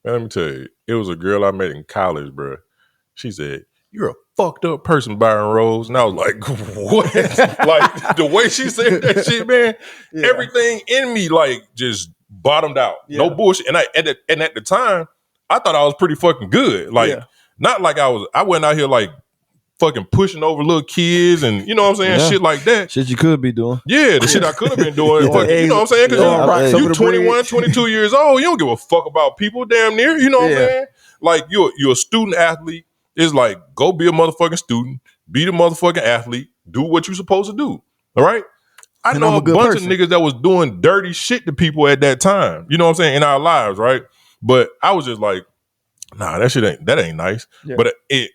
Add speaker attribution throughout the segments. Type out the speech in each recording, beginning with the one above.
Speaker 1: Man, let me tell you, it was a girl I met in college, bro. She said, "You're a fucked up person, Byron Rose." And I was like, what? Like, the way she said that shit, man, everything in me, like, just bottomed out. No bullshit. And at the time, I thought I was pretty fucking good. Like, not like I went out here like fucking pushing over little kids and, you know what I'm saying, shit like that.
Speaker 2: Shit you could be doing.
Speaker 1: Yeah, the shit I could have been doing. Fucking, you know what I'm saying? Because you 21, 22 years old, you don't give a fuck about people damn near, you know what I'm saying? Like, you're a student athlete. It's like, go be a motherfucking student, be the motherfucking athlete, do what you're supposed to do, all right? I know a bunch of niggas that was doing dirty shit to people at that time, you know what I'm saying, in our lives, right? But I was just like, nah, that ain't nice. Yeah.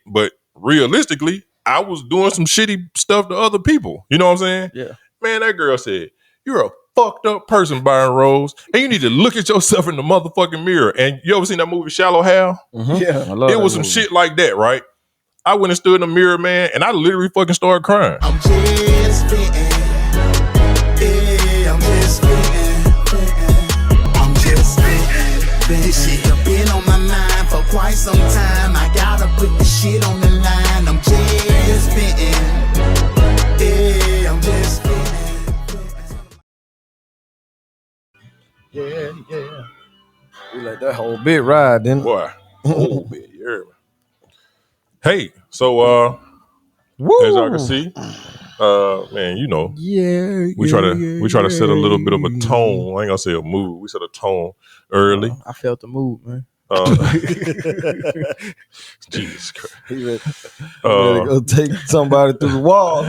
Speaker 1: But realistically, I was doing some shitty stuff to other people. You know what I'm saying?
Speaker 3: Yeah.
Speaker 1: Man, that girl said, "You're a fucked up person, Byron Rose, and you need to look at yourself in the motherfucking mirror." And you ever seen that movie Shallow Hal?
Speaker 3: Mm-hmm. Yeah.
Speaker 1: It was some shit like that, right? I went and stood in the mirror, man, and I literally fucking started crying.
Speaker 4: I'm just fitting. Yeah, I'm just fitting. I'm just fitting. This shit have been on my mind for quite some time. I gotta put the shit on the line. I'm just fitting. Yeah, I'm just fitting.
Speaker 2: Yeah. We let that whole bit ride, didn't
Speaker 1: Boy, whole bit, you heard me. Hey, so as I can see, man, you know, we try to set a little bit of a tone. I ain't gonna say a mood. We set a tone early.
Speaker 3: I felt the mood, man.
Speaker 1: Jesus Christ.
Speaker 2: He ready go take somebody through the wall.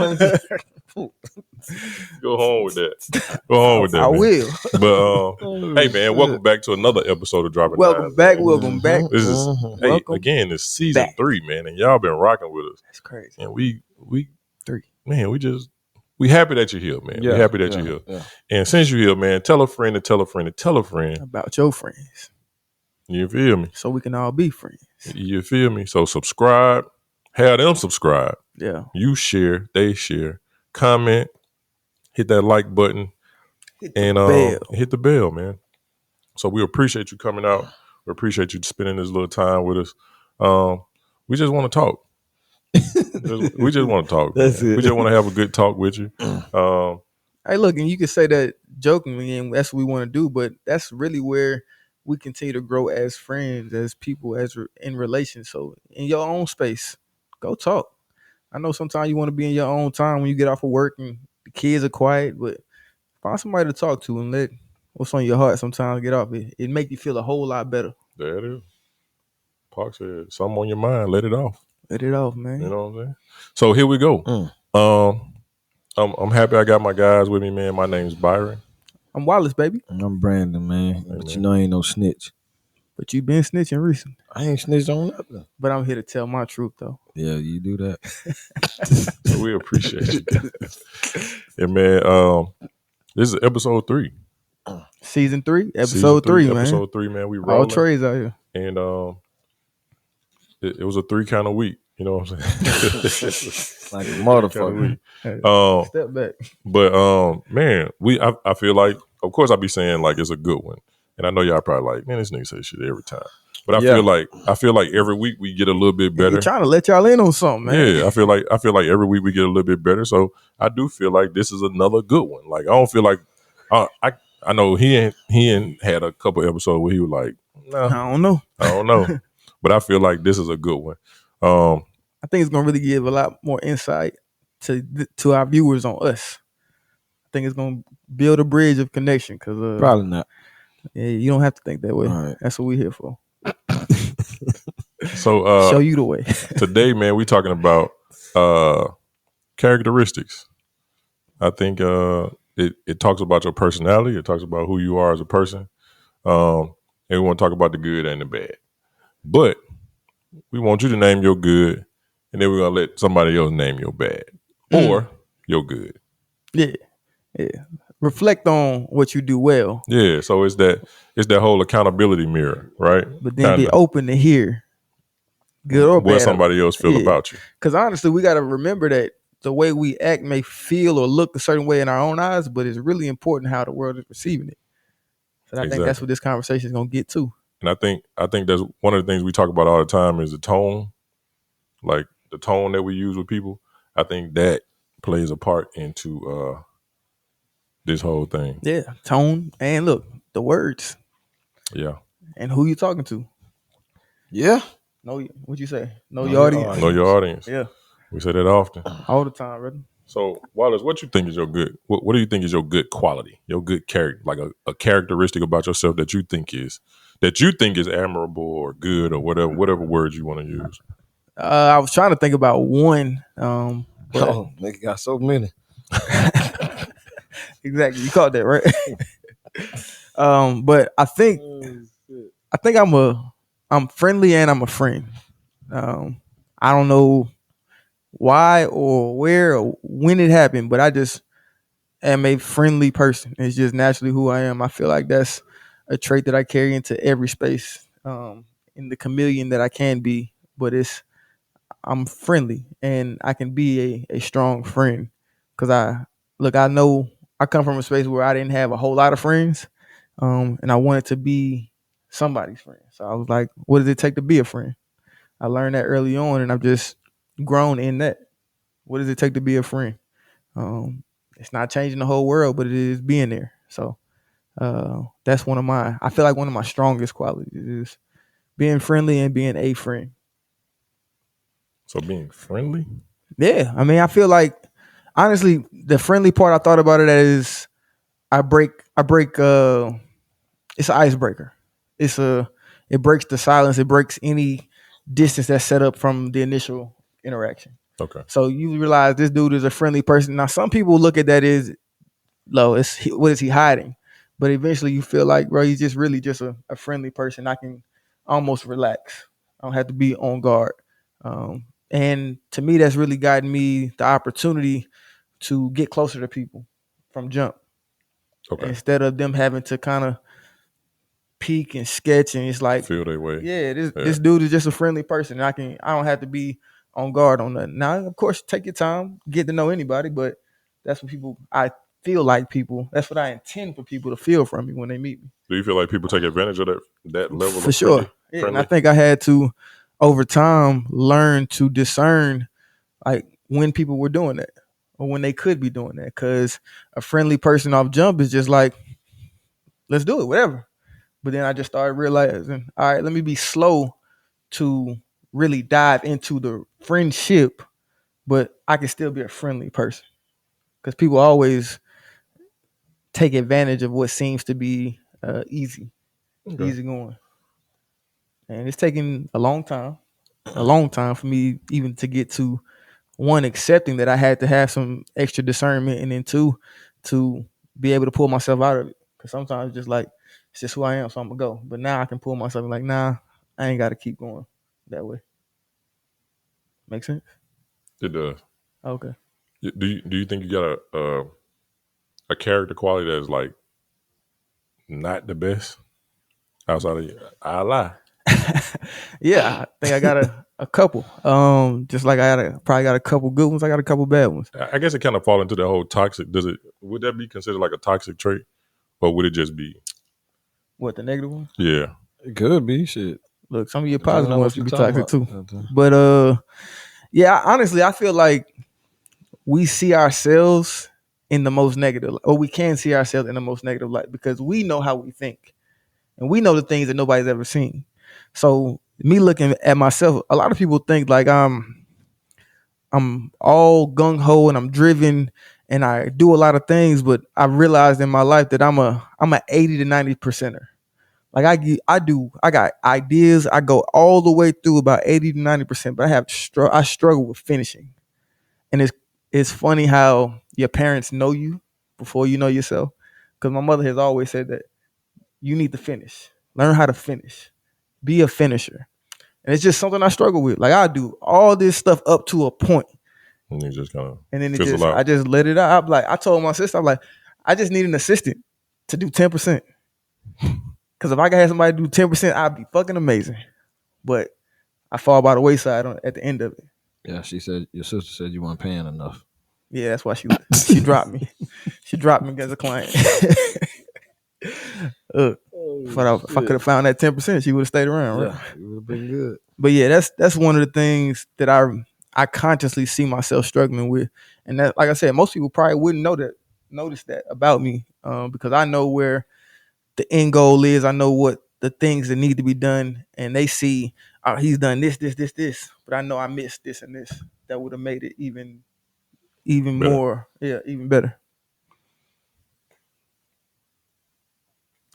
Speaker 1: Go home with that. Go home with that.
Speaker 3: I
Speaker 1: man.
Speaker 3: will.
Speaker 1: But hey, man, welcome back to another episode of Dropping Dymes.
Speaker 3: Welcome back.
Speaker 1: This is again, it's season 3, man, and y'all been rocking with us.
Speaker 3: That's crazy.
Speaker 1: And we
Speaker 3: 3.
Speaker 1: Man, we happy that you're here, man. We happy that you're here. Yeah. And since you're here, man, tell a friend to tell a friend to tell a friend
Speaker 3: about your friends.
Speaker 1: You feel me?
Speaker 3: So we can all be friends.
Speaker 1: You feel me? So subscribe. Have them subscribe.
Speaker 3: Yeah.
Speaker 1: You share. They share. Comment. Hit that like button. Hit the bell, man. So we appreciate you coming out. We appreciate you spending this little time with us. We just want to talk. We just want to talk.
Speaker 2: That's it.
Speaker 1: We just want to have a good talk with you.
Speaker 3: Hey, look, and you can say that jokingly, and that's what we want to do, but that's really where we continue to grow as friends, as people, in relations. So in your own space, go talk. I know sometimes you want to be in your own time when you get off of work and the kids are quiet, but find somebody to talk to and let what's on your heart sometimes get off. It make you feel a whole lot better.
Speaker 1: There it is. Park said, something on your mind, let it off.
Speaker 3: Let it off, man.
Speaker 1: You know what I'm saying? So here we go. I'm happy I got my guys with me, man. My name's Byron.
Speaker 3: I'm Wallace, baby.
Speaker 2: I'm Brandon, man. But you know I ain't no snitch.
Speaker 3: But you been snitching recently.
Speaker 2: I ain't snitched on nothing.
Speaker 3: But I'm here to tell my truth, though.
Speaker 2: Yeah, you do that.
Speaker 1: So we appreciate you. Yeah, man. This is episode 3.
Speaker 3: Season 3? Episode 3, man.
Speaker 1: Episode 3, man. We rolling.
Speaker 3: All trades out here.
Speaker 1: And it was a 3 kind of week. You know what I'm saying?
Speaker 2: Like a motherfucker.
Speaker 3: Step back.
Speaker 1: But man, I feel like, of course I be saying like it's a good one. And I know y'all probably like, man, this nigga say shit every time. But I feel like every week we get a little bit better.
Speaker 3: We're trying to let y'all in on something, man.
Speaker 1: Yeah, I feel like every week we get a little bit better. So I do feel like this is another good one. Like I don't feel like I know he ain't had a couple episodes where he was like, nah,
Speaker 3: I don't know.
Speaker 1: But I feel like this is a good one.
Speaker 3: I think it's gonna really give a lot more insight to our viewers on us. I think it's gonna build a bridge of connection because
Speaker 2: probably not.
Speaker 3: Yeah, you don't have to think that way.
Speaker 2: Right.
Speaker 3: That's what we're here for.
Speaker 1: So
Speaker 3: show you the way.
Speaker 1: Today, man, we talking about characteristics. I think it talks about your personality. It talks about who you are as a person. And we want to talk about the good and the bad. But we want you to name your good, and then we're gonna let somebody else name your bad or your good.
Speaker 3: Yeah. Reflect on what you do well.
Speaker 1: Yeah. So it's that whole accountability mirror, right?
Speaker 3: But then be open to hear good or bad.
Speaker 1: What somebody else feel about you.
Speaker 3: Because honestly, we got to remember that the way we act may feel or look a certain way in our own eyes, but it's really important how the world is receiving it. And I think that's what this conversation is gonna get to.
Speaker 1: And I think that's one of the things we talk about all the time is the tone, like the tone that we use with people. I think that plays a part into this whole thing.
Speaker 3: Yeah, tone and look, the words.
Speaker 1: Yeah.
Speaker 3: And who you talking to.
Speaker 2: Yeah.
Speaker 3: Know what you say? Know your audience.
Speaker 1: Know your audience.
Speaker 3: Yeah.
Speaker 1: We say that often.
Speaker 3: All the time, brother.
Speaker 1: So, Wallace, what you think is your good? What do you think is your good quality? Your good character, like a characteristic about yourself that you think is admirable or good or whatever words you want to use.
Speaker 3: I was trying to think about one.
Speaker 2: Nigga got so many.
Speaker 3: Exactly, you caught that right. But I think I'm friendly and I'm a friend. I don't know why or where or when it happened, but I just am a friendly person. It's just naturally who I am. I feel like that's a trait that I carry into every space, in the chameleon that I can be. But I'm friendly and I can be a strong friend because I know I come from a space where I didn't have a whole lot of friends, and I wanted to be somebody's friend. So I was like, what does it take to be a friend? I learned that early on, and I've just grown in that. What does it take to be a friend? It's not changing the whole world, but it is being there. So that's I feel like one of my strongest qualities is being friendly and being a friend.
Speaker 1: So being friendly?
Speaker 3: Yeah. I mean, I feel like, honestly, the friendly part I thought about it as I break it's an icebreaker. It breaks the silence. It breaks any distance that's set up from the initial interaction.
Speaker 1: Okay.
Speaker 3: So you realize this dude is a friendly person. Now, some people look at that as, what is he hiding? But eventually you feel like, bro, he's just really just a friendly person. I can almost relax. I don't have to be on guard. And to me, that's really gotten me the opportunity to get closer to people from jump. Okay. Instead of them having to kind of peek and sketch, and it's like,
Speaker 1: feel their way.
Speaker 3: Yeah, this dude is just a friendly person. I don't have to be on guard on that. Now, of course, take your time, get to know anybody, but that's what that's what I intend for people to feel from me when they meet me.
Speaker 1: Do you feel like people take advantage of that level?
Speaker 3: For sure. Yeah, and I think I had to, over time, learn to discern like when people were doing that or when they could be doing that. Because a friendly person off jump is just like, let's do it, whatever. But then I just started realizing, all right, let me be slow to really dive into the friendship, but I can still be a friendly person. Because people always take advantage of what seems to be easy going. And it's taken a long time for me even to get to, one, accepting that I had to have some extra discernment, and then two, to be able to pull myself out of it. Because sometimes it's just who I am, so I'm going to go. But now I can pull myself and like, nah, I ain't got to keep going that way. Make sense?
Speaker 1: It does.
Speaker 3: Okay.
Speaker 1: Do you think you got a character quality that is like not the best outside of you? I lie.
Speaker 3: Yeah, I think I got a couple. Just like I probably got a couple good ones. I got a couple bad ones.
Speaker 1: I guess it kind of fall into the whole toxic. Would that be considered like a toxic trait, or would it just be
Speaker 3: what, the negative one?
Speaker 1: Yeah,
Speaker 2: it could be shit.
Speaker 3: Look, some of your positive ones could be toxic too. But yeah, honestly, I feel like we see ourselves in the most negative, or we can see ourselves in the most negative light because we know how we think, and we know the things that nobody's ever seen. So me looking at myself, a lot of people think like I'm all gung ho and I'm driven and I do a lot of things, but I realized in my life that I'm a 80 to 90%er. Like I got ideas. I go all the way through about 80 to 90%, but I struggle with finishing. And it's funny how your parents know you before you know yourself. Because my mother has always said that you need to finish. Learn how to finish. Be a finisher. And it's just something I struggle with. Like I do all this stuff up to a point.
Speaker 1: And you just kind of
Speaker 3: I just let it out. I told my sister, I'm like, I just need an assistant to do 10%. Because if I could have somebody do 10%, I'd be fucking amazing. But I fall by the wayside at the end of it.
Speaker 2: Yeah, your sister said you weren't paying enough.
Speaker 3: Yeah, that's why she dropped me. She dropped me as a client. if I could have found that 10%, she would have stayed around, right?
Speaker 2: Yeah, it would have been good.
Speaker 3: But yeah, that's one of the things that I consciously see myself struggling with, and that, like I said, most people probably wouldn't notice that about me, because I know where the end goal is. I know what the things that need to be done, and they see, oh, he's done this, but I know I missed this and this. That would have made it even better. More, yeah, even better.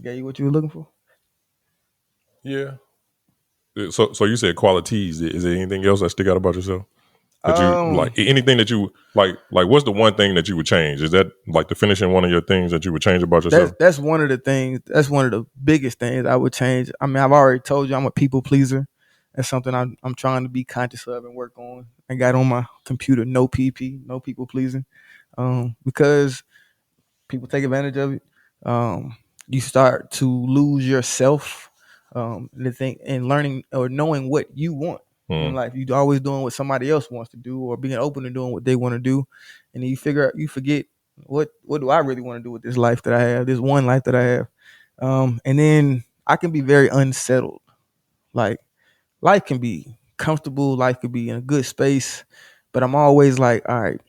Speaker 3: Got you what you were looking for?
Speaker 1: Yeah. So you said qualities. Is there anything else that stick out about yourself? That you like, anything that you like what's the one thing that you would change? Is that like the finishing one of your things that you would change about yourself?
Speaker 3: That's one of the things. That's one of the biggest things I would change. I mean, I've already told you I'm a people pleaser. That's something I'm trying to be conscious of and work on. I got on my computer no PP, no people pleasing, because people take advantage of it. You start to lose yourself, and learning or knowing what you want in life. You always doing what somebody else wants to do, or being open to doing what they want to do, and then you forget what do I really want to do with this life that I have, this one life that I have. And then I can be very unsettled. Like, life can be comfortable, life could be in a good space, but I'm always like, all right,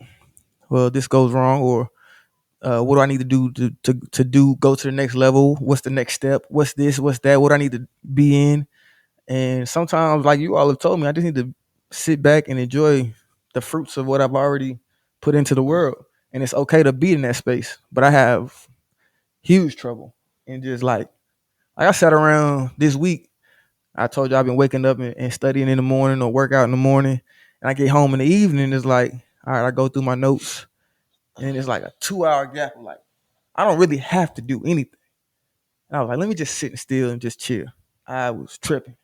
Speaker 3: well, this goes wrong, or what do I need to do to go to the next level? What's the next step? What's this? What's that? What I need to be in? And sometimes, like you all have told me, I just need to sit back and enjoy the fruits of what I've already put into the world. And it's okay to be in that space. But I have huge trouble in just like I sat around this week. I told you I've been waking up and studying in the morning or work out in the morning. And I get home in the evening. It's like, all right, I go through my notes. And it's like a 2-hour gap of like, I don't really have to do anything. And I was like, let me just sit still and just chill. I was tripping.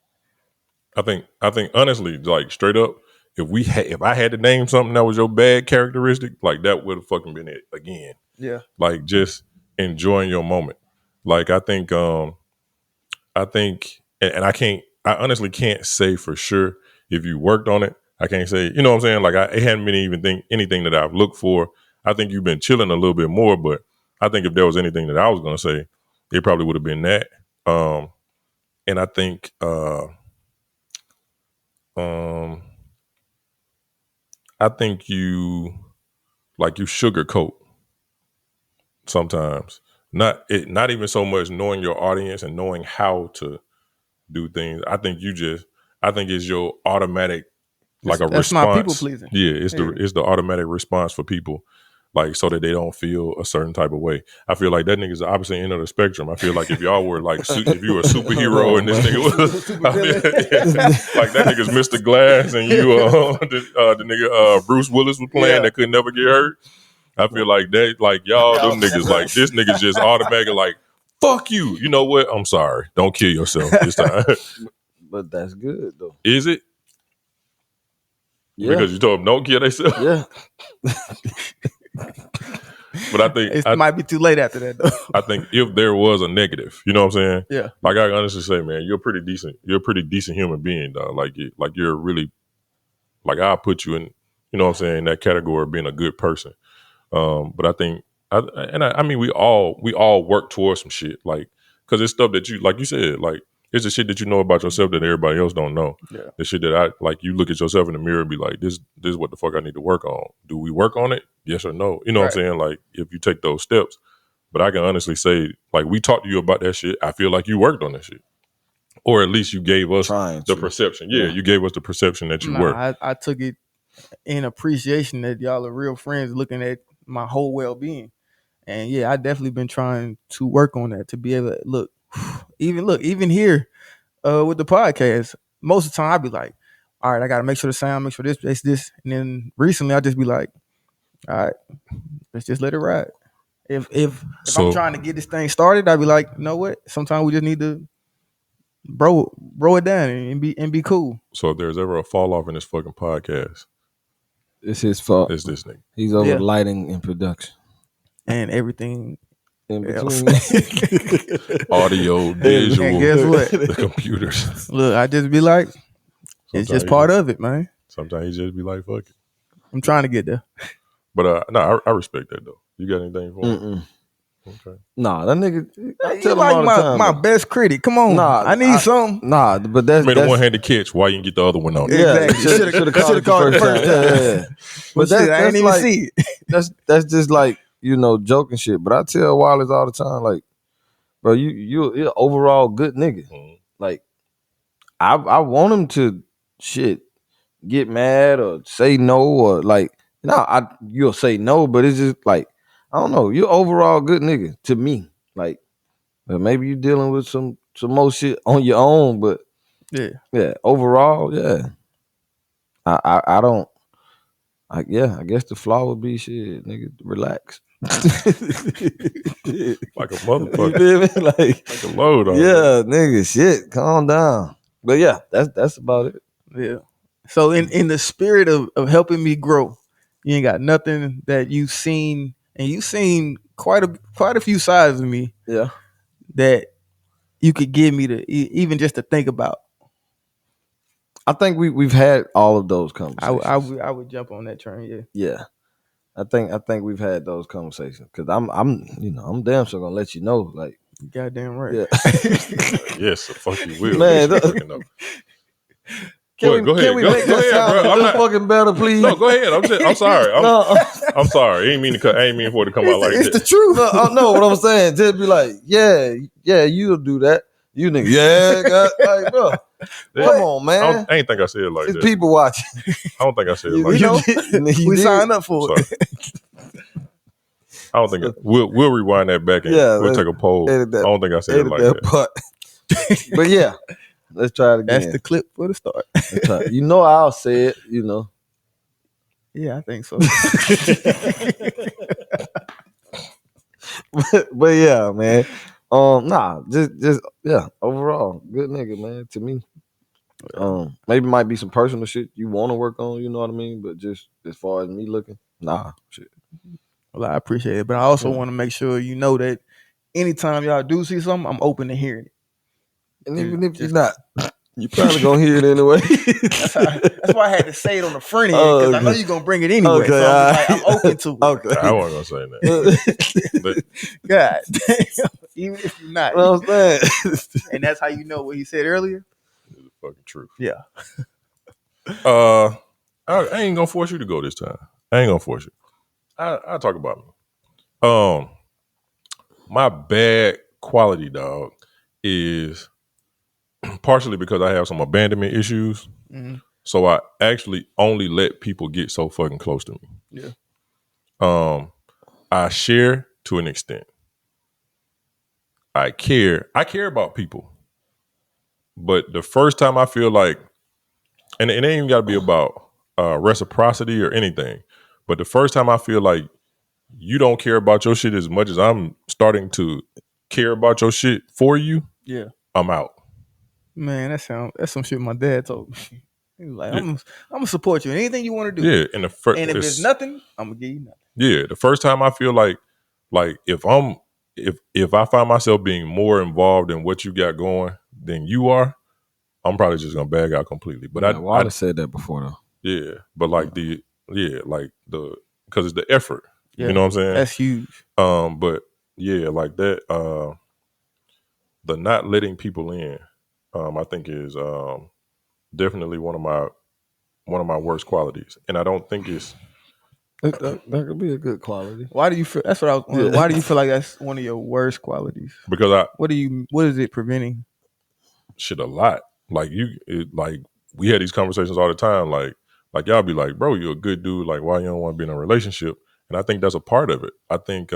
Speaker 1: I think honestly, like straight up, if I had to name something that was your bad characteristic, like that would have fucking been it again.
Speaker 3: Yeah.
Speaker 1: Like just enjoying your moment. Like I think, and I honestly can't say for sure if you worked on it. I can't say, you know what I'm saying? Like it hadn't been even anything that I've looked for. I think you've been chilling a little bit more, but I think if there was anything that I was going to say, it probably would have been that. And I think, I think you sugarcoat sometimes. Not even so much knowing your audience and knowing how to do things. I think it's your automatic, like
Speaker 3: that's
Speaker 1: response.
Speaker 3: my people pleasing.
Speaker 1: Yeah, it's the automatic response for people, like so that they don't feel a certain type of way. I feel like that nigga's the opposite end of the spectrum. I feel like if y'all were like, if you were a superhero and this nigga was, like that nigga's Mr. Glass and you the nigga Bruce Willis was playing that could never get hurt. I feel like that, like y'all, them niggas, like this nigga's just automatic, like fuck you. You know what? I'm sorry. Don't kill yourself this time.
Speaker 2: But that's good though.
Speaker 1: Is it?
Speaker 2: Yeah.
Speaker 1: Because you told them don't kill themselves.
Speaker 2: Yeah.
Speaker 1: But I think
Speaker 3: it might be too late after that though.
Speaker 1: I think if there was a negative, you know what I'm saying?
Speaker 3: Yeah.
Speaker 1: Like I honestly say, man, you're a pretty decent human being, dog. Like you're really, like I'll put you in, you know what I'm saying, that category of being a good person. But I think, I mean, we all work towards some shit, like, cause it's stuff that you, like you said, like it's the shit that you know about yourself that everybody else don't know.
Speaker 3: Yeah.
Speaker 1: The shit that I, like, you look at yourself in the mirror and be like, this is what the fuck I need to work on. Do we work on it? Yes or no? You know what I'm saying? Like if you take those steps, but I can honestly say, like, we talked to you about that shit. I feel like you worked on that shit. Or at least you gave us the perception. Yeah, you gave us the perception that you were.
Speaker 3: I took it in appreciation that y'all are real friends looking at my whole well-being. And yeah, I definitely been trying to work on that to be able to look, even here with the podcast, most of the time I'd be like, all right, I got to make sure the sound, make sure this. And then recently I just be like, all right, let's just let it ride. If I'm trying to get this thing started, I'd be like, you know what? Sometimes we just need to bro it down and be cool.
Speaker 1: So if there's ever a fall off in this fucking podcast,
Speaker 2: it's his fault.
Speaker 1: It's this nigga.
Speaker 2: He's over lighting and production.
Speaker 3: And everything
Speaker 2: in between.
Speaker 1: Audio, visual,
Speaker 3: and guess what?
Speaker 1: The computers.
Speaker 3: Look, I just be like, it's just part of it, man.
Speaker 1: Sometimes he just be like, fuck it.
Speaker 3: I'm trying to get there.
Speaker 1: But no, I respect that though. You got anything for him? Okay.
Speaker 5: Nah, that nigga. I
Speaker 3: You
Speaker 5: tell him
Speaker 3: like
Speaker 5: all the time.
Speaker 3: my best critic. Come on.
Speaker 5: Nah,
Speaker 3: I need something.
Speaker 5: Nah, but that's
Speaker 1: Made a one-handed catch. Why you didn't get the other one on?
Speaker 5: Yeah,
Speaker 3: Exactly.
Speaker 5: should have called it the first time. Yeah. But
Speaker 3: Shit, I ain't even
Speaker 5: like,
Speaker 3: see it.
Speaker 5: that's just like, joking shit. But I tell Wallace all the time, like, bro, you're an overall good nigga.
Speaker 1: Mm-hmm.
Speaker 5: Like, I want him to get mad or say no or like, you'll say no, but it's just like, I don't know, you're overall good nigga to me. Like, maybe you're dealing with some more shit on your own, but yeah, overall, yeah. I don't. I guess the flaw would be shit, nigga. Relax.
Speaker 1: Like a motherfucker.
Speaker 5: You feel me? Like
Speaker 1: a load on.
Speaker 5: Yeah, nigga, shit. Calm down. But yeah, that's about it.
Speaker 3: Yeah. So in the spirit of helping me grow, you ain't got nothing that you've seen, and you've seen quite a few sides of me.
Speaker 5: Yeah.
Speaker 3: That you could give me to even just to think about.
Speaker 5: I think we've had all of those conversations.
Speaker 3: I would jump on that train. Yeah.
Speaker 5: Yeah. I think we've had those conversations because I'm damn sure gonna let you know. Like,
Speaker 3: goddamn right.
Speaker 5: Yeah.
Speaker 1: Yes, the fuck you will.
Speaker 5: Man,
Speaker 1: Can we
Speaker 5: make that sound a little fucking better, please?
Speaker 1: No, go ahead. I'm sorry. I'm sorry. I ain't mean for it to come out like that.
Speaker 3: It's the truth.
Speaker 5: No, what I'm saying, just be like, yeah, you'll do that. You nigga, like, bro. Come on, man.
Speaker 1: I ain't think I said it like
Speaker 5: it's
Speaker 1: that.
Speaker 5: people watching.
Speaker 1: I don't think I said it like that.
Speaker 3: We signed up for it.
Speaker 1: I don't think we'll rewind that back and we'll take a poll. I don't think I said it like that.
Speaker 5: But yeah, let's try it again.
Speaker 3: That's the clip for the start.
Speaker 5: I'll say it.
Speaker 3: Yeah, I think so.
Speaker 5: but yeah, man. Just overall, good nigga, man. To me, maybe might be some personal shit you want to work on. You know what I mean? But just as far as me looking, shit.
Speaker 3: Well, I appreciate it, but I also want to make sure you know that anytime y'all do see something, I'm open to hearing it.
Speaker 5: And even if you're not, you probably gonna hear it anyway.
Speaker 3: That's why I had to say it on the front end because I know you're gonna bring it anyway.
Speaker 5: Okay,
Speaker 3: so I'm open to it.
Speaker 5: Okay.
Speaker 1: I wasn't gonna say that. But,
Speaker 3: God damn. Even if you're not.
Speaker 5: You know what I'm saying?
Speaker 3: And that's how you know what he said earlier.
Speaker 1: It's the fucking truth.
Speaker 3: Yeah.
Speaker 1: I ain't gonna force you to go this time. I ain't gonna force you. I'll talk about me. My bad quality, dog, is partially because I have some abandonment issues. Mm-hmm. So I actually only let people get so fucking close to me.
Speaker 3: Yeah.
Speaker 1: I share to an extent. I care about people. But the first time I feel like, and it ain't even gotta be about reciprocity or anything, but the first time I feel like you don't care about your shit as much as I'm starting to care about your shit for you, I'm out.
Speaker 3: Man, that's some shit my dad told me. He was like, I'm gonna support you in anything you want to do.
Speaker 1: Yeah, and if
Speaker 3: it's nothing, I'm gonna give you nothing.
Speaker 1: Yeah, the first time I feel like if I find myself being more involved in what you got going than you are, I'm probably just gonna bag out completely. But I
Speaker 5: said that before though.
Speaker 1: Yeah, but because it's the effort.
Speaker 3: Yeah,
Speaker 1: you know what I'm saying?
Speaker 3: That's huge.
Speaker 1: But yeah, like that. The not letting people in, I think is definitely one of my worst qualities, and I don't think it's.
Speaker 5: That could be a good quality.
Speaker 3: Why do you feel? That's what I was wondering. Why do you feel like that's one of your worst qualities?
Speaker 1: Because
Speaker 3: what is it preventing?
Speaker 1: Shit, a lot. Like we had these conversations all the time. Like y'all be like, bro, you're a good dude. Like, why you don't want to be in a relationship? And I think that's a part of it. I think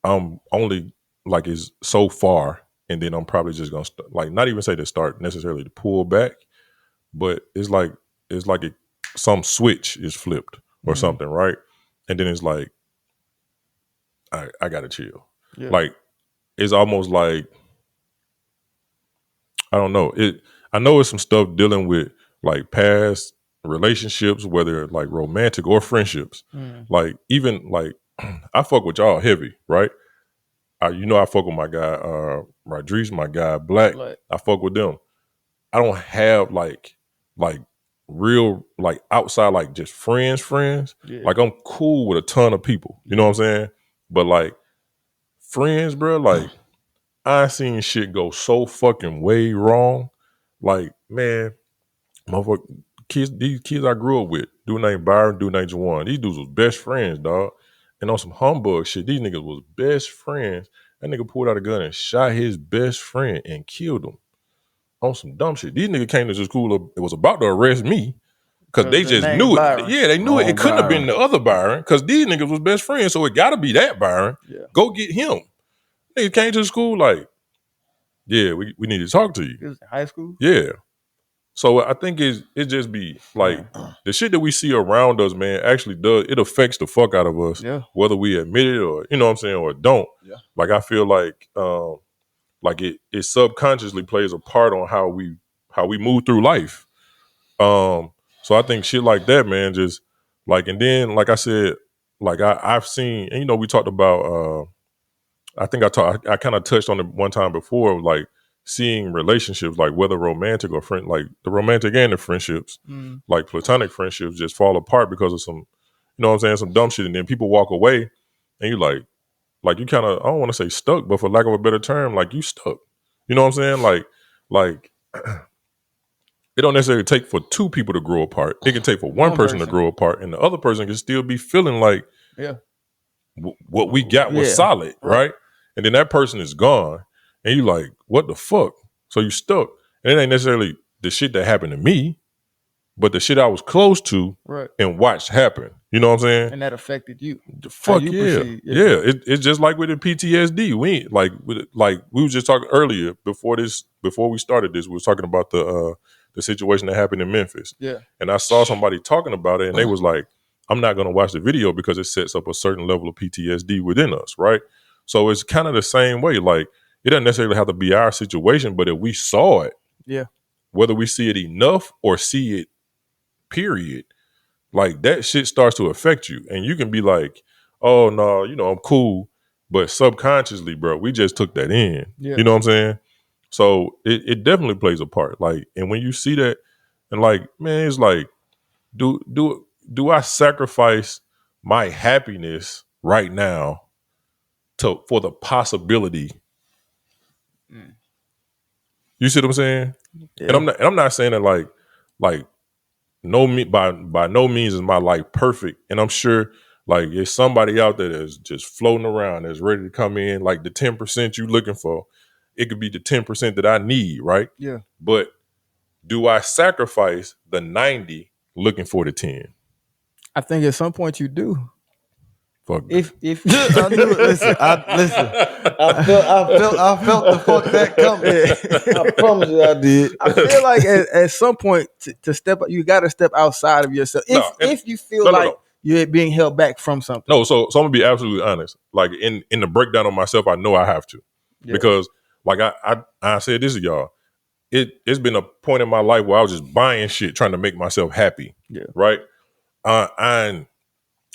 Speaker 1: I'm only like is so far, and then I'm probably just gonna not even say to start necessarily to pull back, but it's like some switch is flipped or something, right? And then it's like I gotta chill. Yeah. Like it's almost like I don't know. I know it's some stuff dealing with like past relationships, whether like romantic or friendships. Like even like I fuck with y'all heavy, right? I fuck with my guy Rodriguez, my guy Black. I fuck with them. I don't have like real like outside like just friends. Yeah. Like I'm cool with a ton of people. You know what I'm saying? But like friends, bro, like I seen shit go so fucking way wrong. Like, man, motherfucker, these kids I grew up with, dude named Byron, dude named Juwan. These dudes was best friends, dog. And on some humbug shit, these niggas was best friends. That nigga pulled out a gun and shot his best friend and killed him on some dumb shit. These niggas came to the school, it was about to arrest me because they just knew it.
Speaker 3: Byron.
Speaker 1: Yeah, they knew it. It couldn't have been the other Byron because these niggas was best friends, so it got to be that Byron.
Speaker 3: Yeah.
Speaker 1: Go get him. Niggas came to the school like, yeah, we need to talk to you.
Speaker 3: It was in high school?
Speaker 1: Yeah. So I think it just be like the shit that we see around us, man, actually it affects the fuck out of us, whether we admit it or, you know what I'm saying, or don't.
Speaker 2: Yeah.
Speaker 1: Like I feel like it subconsciously plays a part on how we move through life. So I think shit like that, man, just like, and then like I said, like I've seen, and you know, we talked about I think I kind of touched on it one time before, like seeing relationships, like whether romantic or friend, like the romantic and the friendships, like platonic friendships, just fall apart because of some, you know what I'm saying, some dumb shit, and then people walk away, and you like you kind of, I don't want to say stuck, but for lack of a better term, like you stuck. You know what I'm saying? Like it don't necessarily take for two people to grow apart. It can take for one person to grow apart, and the other person can still be feeling like, what we got was solid, right? And then that person is gone, and you like, what the fuck? So you stuck. And it ain't necessarily the shit that happened to me, but the shit I was close to and watched happen. You know what I'm saying?
Speaker 3: And that affected you.
Speaker 1: Fuck yeah. It's just like with the PTSD. We ain't, like we was just talking earlier before we started this. We was talking about the situation that happened in Memphis.
Speaker 3: Yeah.
Speaker 1: And I saw somebody talking about it, and they was like, I'm not going to watch the video because it sets up a certain level of PTSD within us, right? So it's kind of the same way. Like, it doesn't necessarily have to be our situation, but if we saw it, whether we see it enough or see it, period, like that shit starts to affect you. And you can be like, oh, no, you know, I'm cool. But subconsciously, bro, we just took that in. You know what I'm saying? So it definitely plays a part. Like, and when you see that, and like, man, it's like, do I sacrifice my happiness right now for the possibility? You see what I'm saying? Yeah. And I'm not saying that like by no means is my life perfect. And I'm sure like there's somebody out there that's just floating around that's ready to come in, like the 10% you looking for. It could be the 10% that I need, right? Yeah. But do I sacrifice the 90 looking for the 10?
Speaker 3: I think at some point you do.
Speaker 1: Fuck.
Speaker 5: If I knew it, listen, I felt the fuck that coming. I promise you, I did.
Speaker 3: I feel like at some point to step up, you got to step outside of yourself. If you feel like you're being held back from something.
Speaker 1: No, so I'm gonna be absolutely honest. Like in the breakdown of myself, I know I have to because like I said this to y'all. It's been a point in my life where I was just buying shit, trying to make myself happy. Yeah. Right. I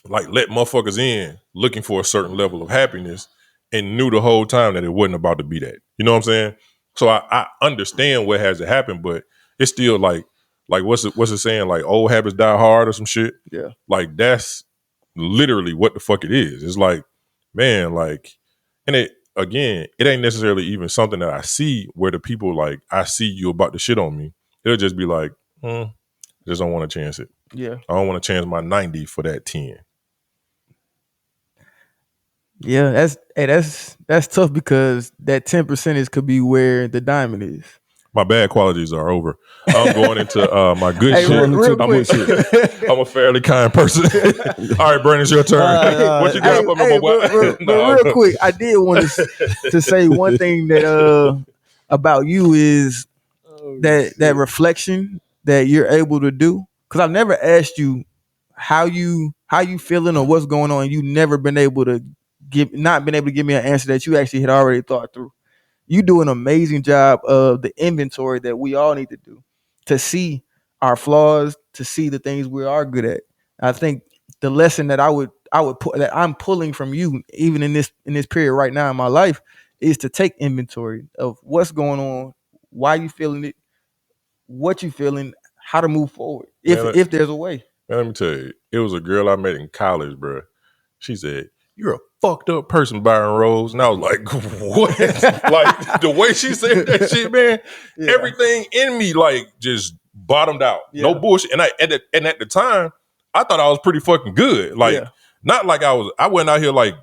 Speaker 1: like let motherfuckers in looking for a certain level of happiness and knew the whole time that it wasn't about to be that. You know what I'm saying? So I understand what has to happen, but it's still like what's it saying? Like old habits die hard or some shit. Yeah. Like that's literally what the fuck it is. It's like, man, like, and it ain't necessarily even something that I see where the people like, I see you about to shit on me. It'll just be like, just don't want to chance it. Yeah. I don't want to chance my 90 for that 10.
Speaker 3: Yeah, that's tough because that 10% could be where the diamond is.
Speaker 1: My bad qualities are over. I'm going into my good shit.
Speaker 3: Real quick.
Speaker 1: I'm a fairly kind person. All right, Brandon, it's your turn. What you got up on my
Speaker 3: real quick, I did want to say one thing that about you is that reflection that you're able to do. Because I've never asked you how you feeling or what's going on. You never been able to give me an answer that you actually had already thought through. You do an amazing job of the inventory that we all need to do to see our flaws, to see the things we are good at. I think the lesson that I would put that I'm pulling from you, even in this period right now in my life, is to take inventory of what's going on, why you feeling it, what you feeling, how to move forward, if there's a way.
Speaker 1: Man, let me tell you, it was a girl I met in college, bro. She said, you're a fucked up person, Byron Rose. And I was like, what? Like, the way she said that shit, man, everything in me, like, just bottomed out. Yeah. No bullshit. And at the time, I thought I was pretty fucking good. Like, not like I went out here like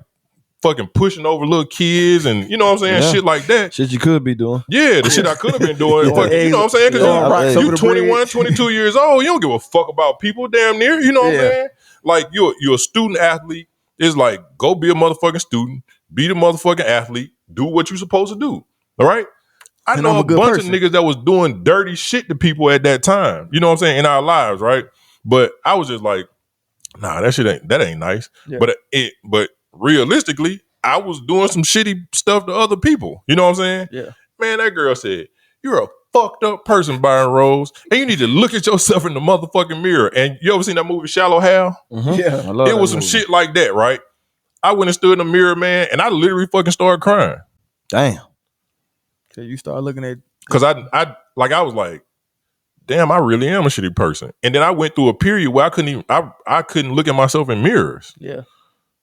Speaker 1: fucking pushing over little kids and, you know what I'm saying? Yeah. Shit like that.
Speaker 5: Shit you could be doing.
Speaker 1: Yeah, the shit I could have been doing. Fucking, you know what I'm saying? Because you 21, 22 years old. You don't give a fuck about people damn near. You know what I'm saying? Like, you're a student athlete. It's like, go be a motherfucking student. Be the motherfucking athlete. Do what you're supposed to do. All right? I know a bunch of niggas that was doing dirty shit to people at that time. You know what I'm saying? In our lives, right? But I was just like, nah, that ain't nice. Yeah. But realistically, I was doing some shitty stuff to other people. You know what I'm saying?
Speaker 3: Yeah.
Speaker 1: Man, that girl said, you're a fucked up person, Byron Rose, and you need to look at yourself in the motherfucking mirror. And you ever seen that movie Shallow Hal?
Speaker 3: Mm-hmm. Yeah.
Speaker 1: It was some shit like that, right? I went and stood in the mirror, man, and I literally fucking started crying.
Speaker 5: Damn.
Speaker 3: So you start looking at...
Speaker 1: Because I was like, damn, I really am a shitty person. And then I went through a period where I couldn't look at myself in mirrors.
Speaker 3: Yeah.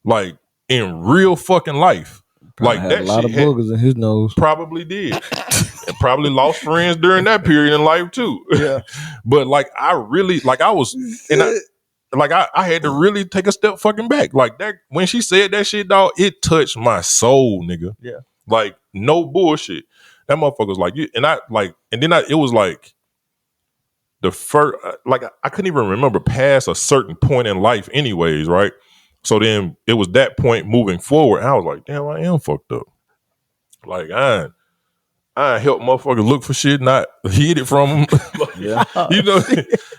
Speaker 1: Like, in real fucking life.
Speaker 5: Probably
Speaker 1: like
Speaker 5: had
Speaker 1: that
Speaker 5: a lot of boogers in his nose.
Speaker 1: Probably did. And probably lost friends during that period in life too.
Speaker 3: Yeah.
Speaker 1: But like I really like I was and I had to really take a step fucking back. Like that when she said that shit, dog, it touched my soul, nigga.
Speaker 3: Yeah.
Speaker 1: Like no bullshit. That motherfucker was like, it was like the first, like I couldn't even remember past a certain point in life anyways, right? So then it was that point moving forward. And I was like, damn, I am fucked up. Like I help motherfuckers look for shit, not hid it from them.
Speaker 5: Yeah.
Speaker 1: You know,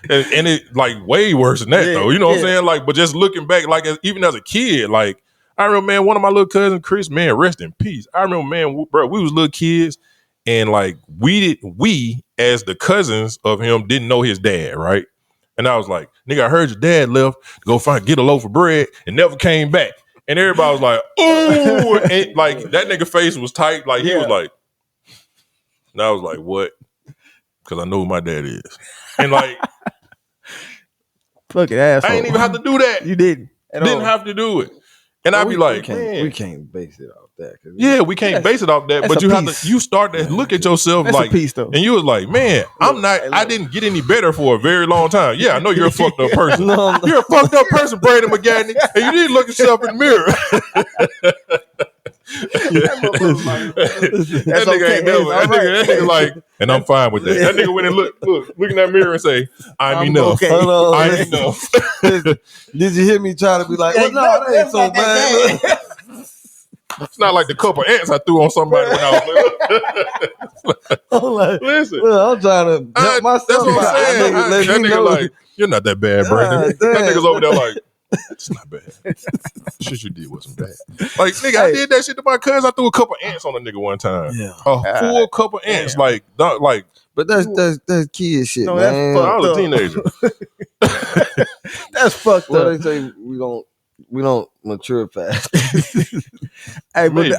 Speaker 1: and it like way worse than that though. You know what I'm saying? Like, but just looking back, like even as a kid, like I remember, man, one of my little cousins, Chris, man, rest in peace. I remember, man, bro, we was little kids. And like we as the cousins of him didn't know his dad, right? And I was like, nigga, I heard your dad left to go get a loaf of bread and never came back. And everybody was like, ooh, and like that nigga face was tight. Like he was like, and I was like, what? Because I know who my dad is. And like,
Speaker 3: fucking asshole.
Speaker 1: I ain't even have to do that.
Speaker 3: You didn't.
Speaker 1: Didn't have to do it. And I'd be like,
Speaker 5: we can't base it off that.
Speaker 1: Yeah, we can't base it off that. But you start to look at yourself
Speaker 3: that's
Speaker 1: like,
Speaker 3: a piece, though.
Speaker 1: And you was like, man, I didn't get any better for a very long time. Yeah, I know you're a fucked up person. You're a fucked up person, Brandon McGadney, and you didn't look yourself in the mirror. That nigga ain't never. That nigga like, and I'm fine with that. That nigga went and look in that mirror and say, I'm enough.
Speaker 3: Okay.
Speaker 1: I'm enough.
Speaker 5: Did you hear me try to be like, well, no, that ain't so bad.
Speaker 1: It's not like the couple ants I threw on somebody when I was little. Listen,
Speaker 5: well, I'm trying to help myself.
Speaker 1: That's what I'm saying. That nigga like, you're not that bad, Brandon. That nigga's over there like, it's not bad. Shit you did wasn't bad. Like, nigga, I did that shit to my cousin. I threw a couple ants on a nigga one time.
Speaker 5: Yeah.
Speaker 1: A full couple ants. Like.
Speaker 5: But that's kid shit,
Speaker 1: no,
Speaker 5: man.
Speaker 1: I was a teenager.
Speaker 3: That's fucked
Speaker 5: well,
Speaker 3: up.
Speaker 5: They say we don't mature fast.
Speaker 3: Hey, but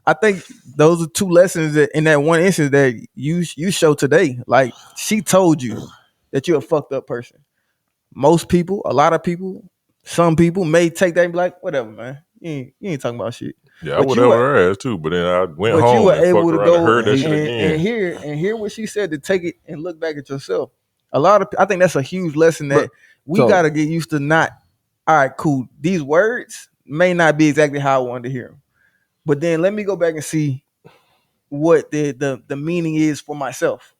Speaker 3: I think those are two lessons that in that one instance that you show today. Like she told you that you're a fucked up person. Most people, a lot of people, some people may take that and be like, whatever, man. You ain't talking about shit.
Speaker 1: Yeah, I would have her ass too, but then I went home
Speaker 3: you were
Speaker 1: and
Speaker 3: able
Speaker 1: fucked
Speaker 3: to
Speaker 1: around
Speaker 3: go
Speaker 1: and heard that shit again.
Speaker 3: And hear what she said, to take it and look back at yourself. I think that's a huge lesson that we got to get used to. Not, all right, cool. These words may not be exactly how I wanted to hear them, but then let me go back and see what the meaning is for myself.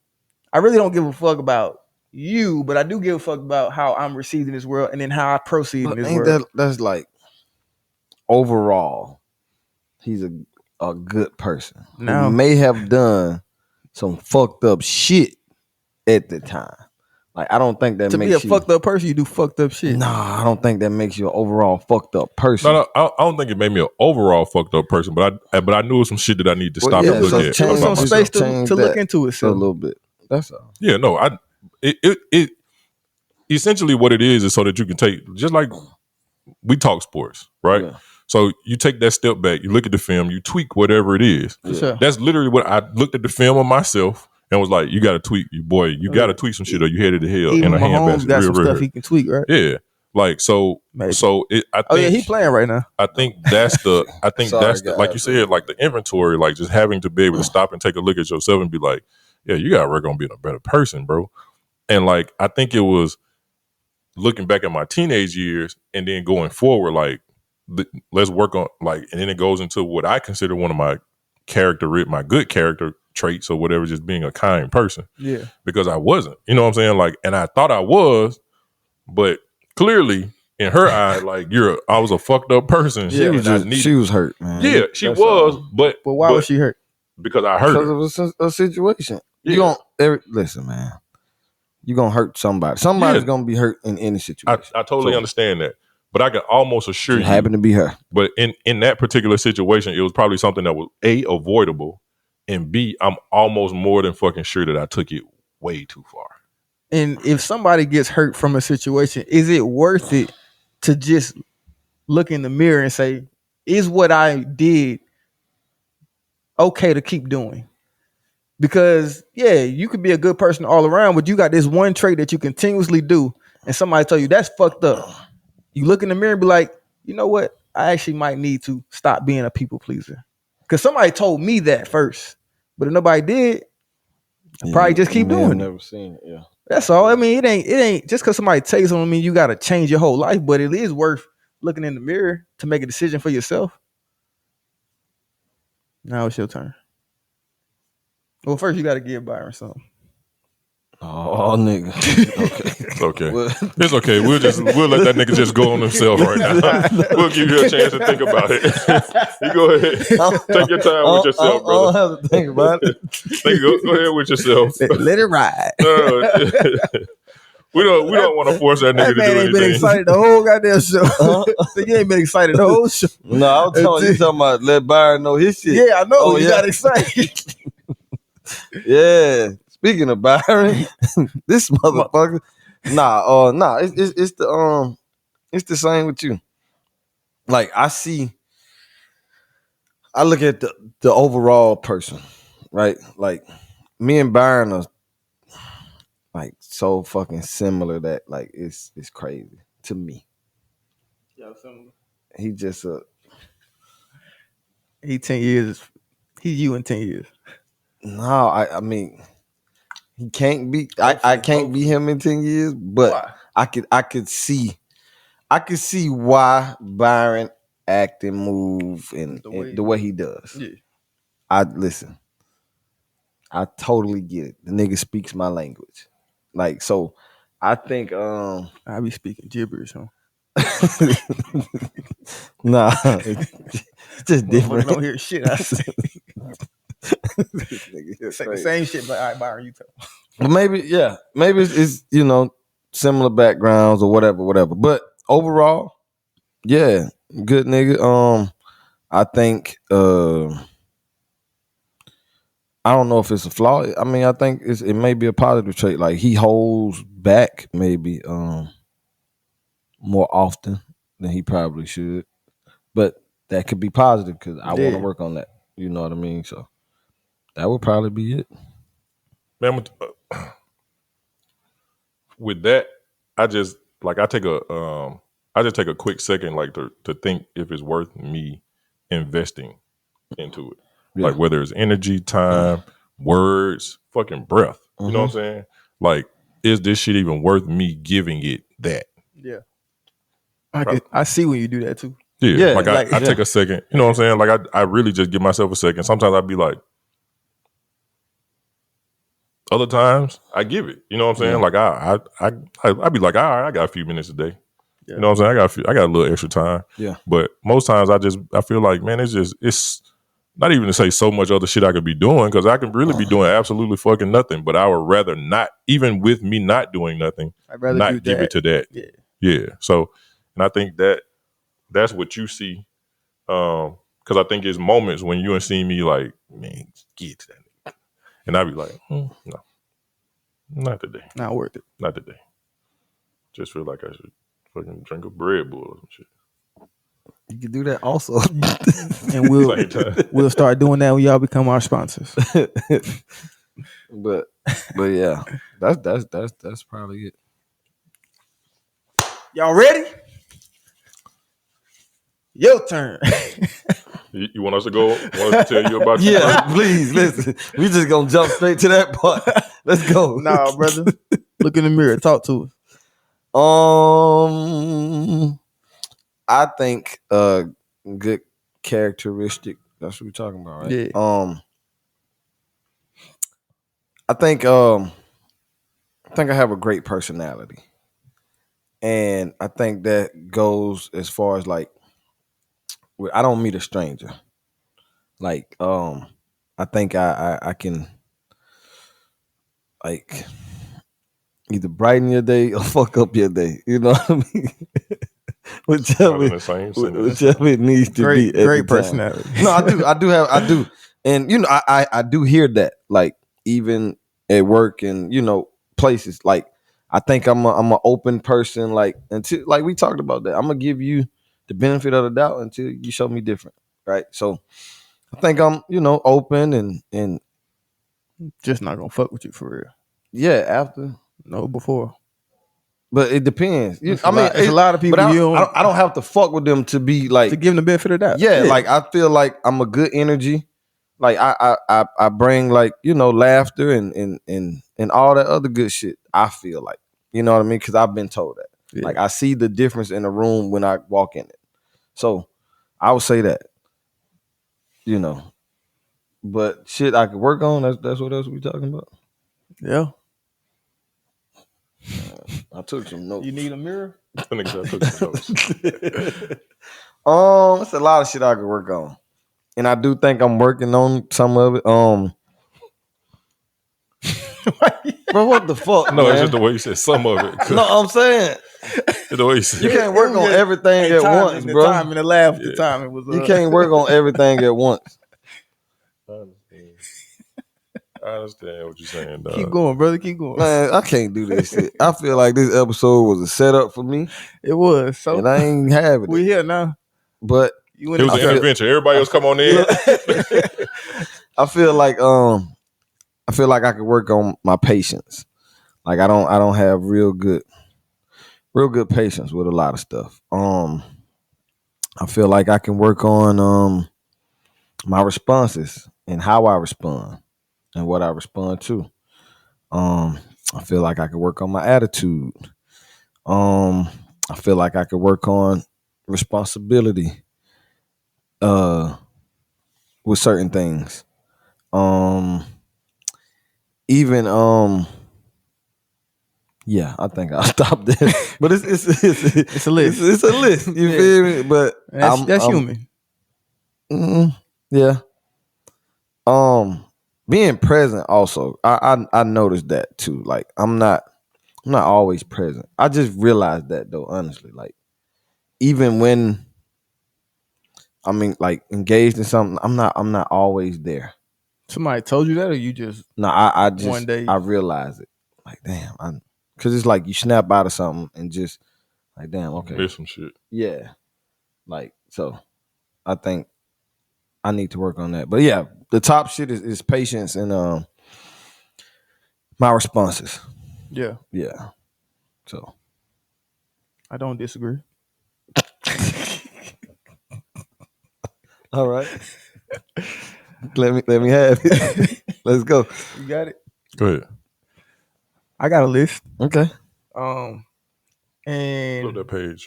Speaker 3: I really don't give a fuck about you, but I do give a fuck about how I'm received in this world and then how I proceed in this world.
Speaker 5: That's like overall, he's a good person.
Speaker 3: No.
Speaker 5: He may have done some fucked up shit at the time. Like, I don't think that
Speaker 3: to
Speaker 5: makes
Speaker 3: be a fucked up person, you do fucked up shit.
Speaker 5: Nah, I don't think that makes you an overall fucked up person.
Speaker 1: No, I don't think it made me an overall fucked up person, but I knew some shit that I need to stop and look at.
Speaker 3: Change some space to look into it.
Speaker 5: A little bit. That's all.
Speaker 1: Yeah, no, it essentially what it is so that you can take, just like we talk sports, right? Yeah. So you take that step back, you look at the film, you tweak whatever it is.
Speaker 3: Yeah.
Speaker 1: That's literally what I looked at the film of myself and was like, you got to tweak, you got to tweak some shit or you headed to hell.
Speaker 3: Even
Speaker 1: in a handbasket.
Speaker 3: Got some stuff he can tweak, right?
Speaker 1: Yeah. Like so,
Speaker 3: Maybe.
Speaker 1: so it. I think,
Speaker 3: Oh yeah, he playing right now.
Speaker 1: I think that's the. I think
Speaker 5: Sorry,
Speaker 1: that's the, like you said, like the inventory, like just having to be able to stop and take a look at yourself and be like, yeah, you got to work on being a better person, bro. And like I think it was looking back at my teenage years and then going forward, like let's work on like, and then it goes into what I consider one of my good character traits or whatever, just being a kind person.
Speaker 3: Yeah,
Speaker 1: because I wasn't, you know what I'm saying? Like, and I thought I was, but clearly in her eye, like I was a fucked up person.
Speaker 5: She was hurt, man.
Speaker 1: Yeah, she was, but
Speaker 3: why was she hurt?
Speaker 1: Because I hurt her.
Speaker 5: Because of a situation.
Speaker 1: Yeah.
Speaker 5: Listen, man. You're gonna hurt somebody. Somebody's gonna be hurt in any situation.
Speaker 1: I totally understand that. But I can almost assure you,
Speaker 5: it happened to be her.
Speaker 1: But in that particular situation, it was probably something that was A, avoidable, and B, I'm almost more than fucking sure that I took it way too far.
Speaker 3: And if somebody gets hurt from a situation, is it worth it to just look in the mirror and say, is what I did okay to keep doing? Because, yeah, you could be a good person all around, but you got this one trait that you continuously do, and somebody tell you that's fucked up. You look in the mirror and be like, you know what? I actually might need to stop being a people pleaser. Because somebody told me that first, but if nobody did, I probably just keep doing it.
Speaker 5: Never seen it, yeah.
Speaker 3: That's all. I mean, it ain't just because somebody tells you something, I mean, you got to change your whole life, but it is worth looking in the mirror to make a decision for yourself. Now it's your turn. Well, first you got to give Byron something.
Speaker 5: Oh, nigga. Okay.
Speaker 1: It's okay. It's okay. We'll let that nigga just go on himself right now. We'll give you a chance to think about it. You go ahead. Take your time with yourself, brother.
Speaker 5: I don't have to think about it.
Speaker 1: Go ahead with yourself.
Speaker 3: Let it ride.
Speaker 1: We don't want to force that nigga to do anything.
Speaker 3: Ain't been excited the whole goddamn show. You ain't been excited the whole show.
Speaker 5: No, I was talking about let Byron know his shit.
Speaker 3: Yeah, I know. You got excited.
Speaker 5: Yeah. Speaking of Byron, this motherfucker. Nah. It's the same with you. Like I look at the overall person, right? Like me and Byron are like so fucking similar that like it's crazy to me.
Speaker 3: Yeah, similar.
Speaker 5: He just
Speaker 3: he 10 years. He's you in 10 years.
Speaker 5: No, I mean he can't be. I can't be him in 10 years, but why? I could see why Byron act and move and the way he does. Yeah. I totally get it. The nigga speaks my language. Like so, I think I
Speaker 3: be speaking gibberish, huh?
Speaker 5: Nah, it's just different.
Speaker 3: I don't hear shit I say. Say the same shit, but all right, Byron, you tell.
Speaker 5: But maybe it's similar backgrounds or whatever. But overall, yeah, good nigga. I think I don't know if it's a flaw. I mean, I think it may be a positive trait. Like he holds back maybe more often than he probably should. But that could be positive because I want to work on that. You know what I mean? So that would probably be it.
Speaker 1: Man, with that, I just take a quick second like to think if it's worth me investing into it. Yeah. Like whether it's energy, time, words, fucking breath. You know what I'm saying? Like, is this shit even worth me giving it that?
Speaker 3: Yeah. I see when you do that too.
Speaker 1: Yeah. I take a second. You know what I'm saying? Like I really just give myself a second. Sometimes I'd be like, other times I give it. You know what I'm saying? Like I'd be like, all right, I got a few minutes a day. Yeah. You know what I'm saying? I got a little extra time. Yeah. But most times I feel like, man, it's not even to say so much other shit I could be doing because I could really be doing absolutely fucking nothing. But I would rather not, even with me not doing nothing, I'd rather not give it to that. Yeah. Yeah. So, and I think that's what you see. Because I think it's moments when you and see me like, man, get to that nigga. And I'd be like, no, not today.
Speaker 3: Not worth it.
Speaker 1: Not today. Just feel like I should fucking drink a bread bull or some shit.
Speaker 5: You can do that also.
Speaker 3: And we'll start doing that when y'all become our sponsors.
Speaker 5: But yeah, that's probably it.
Speaker 3: Y'all ready? Your turn.
Speaker 1: You want us to go? Want us to tell you about you?
Speaker 5: Yeah, please listen. We just gonna jump straight to that part. Let's go.
Speaker 3: Nah, brother. Look in the mirror. Talk to us.
Speaker 5: I think good characteristic. That's what we're talking about, right?
Speaker 3: Yeah.
Speaker 5: I think I have a great personality, and I think that goes as far as like I don't meet a stranger. Like I think I can like either brighten your day or fuck up your day. You know what I mean? whichever it needs to be. At
Speaker 3: Great
Speaker 5: the
Speaker 3: personality.
Speaker 5: Time. No, I do, and you know, I do hear that, like even at work and you know places. Like I think I'm a open person. Like until like we talked about that, I'm gonna give you the benefit of the doubt until you show me different, right? So I think I'm open and
Speaker 3: just not gonna fuck with you for real.
Speaker 5: Yeah, after
Speaker 3: no before.
Speaker 5: But it depends.
Speaker 3: It's a lot of people.
Speaker 5: But I don't have to fuck with them to be like
Speaker 3: to give them the benefit of that.
Speaker 5: Yeah, like I feel like I'm a good energy. Like I bring like laughter and all that other good shit. I feel like you know what I mean because I've been told that. Yeah. Like I see the difference in a room when I walk in it. So I would say that. But shit I could work on. That's what else we talking about.
Speaker 3: Yeah.
Speaker 5: I took some notes.
Speaker 3: You need a mirror?
Speaker 1: I think I took some notes.
Speaker 5: It's a lot of shit I could work on. And I do think I'm working on some of it. Bro, what the fuck?
Speaker 1: No,
Speaker 5: man?
Speaker 1: It's just the way you said some of it.
Speaker 5: No, I'm saying
Speaker 1: the way you said
Speaker 5: you can't work on everything at once, bro.
Speaker 3: The time and the laugh. The time it was.
Speaker 5: You can't work on everything at once.
Speaker 1: I understand what you're saying, dog.
Speaker 3: Keep going, brother. Keep going.
Speaker 5: Man, I can't do this shit. I feel like this episode was a setup for me.
Speaker 3: It was. So
Speaker 5: and I ain't having it.
Speaker 3: We here now.
Speaker 5: But
Speaker 1: it was an intervention. Everybody else come on in.
Speaker 5: I feel like I could work on my patience. Like I don't have real good patience with a lot of stuff. I feel like I can work on my responses and how I respond and what I respond to. I feel like I could work on my attitude. I feel like I could work on responsibility with certain things. Yeah, I think I'll stop there. But it's
Speaker 3: a list.
Speaker 5: It's a list. You feel me? But
Speaker 3: that's human.
Speaker 5: Yeah. Being present also. I noticed that too. Like I'm not always present. I just realized that though, honestly. Like even when like engaged in something, I'm not always there.
Speaker 3: Somebody told you that, or you just
Speaker 5: I just
Speaker 3: one day
Speaker 5: I realized it. Like damn, because it's like you snap out of something and just like damn, okay,
Speaker 1: there's some shit.
Speaker 5: Yeah, like so. I think I need to work on that. But yeah, the top shit is patience and my responses.
Speaker 3: Yeah.
Speaker 5: Yeah. So
Speaker 3: I don't disagree.
Speaker 5: All right. Let me have it. Let's go.
Speaker 3: You got it?
Speaker 1: Go ahead.
Speaker 3: I got a list.
Speaker 5: Okay.
Speaker 3: And
Speaker 1: flip that page.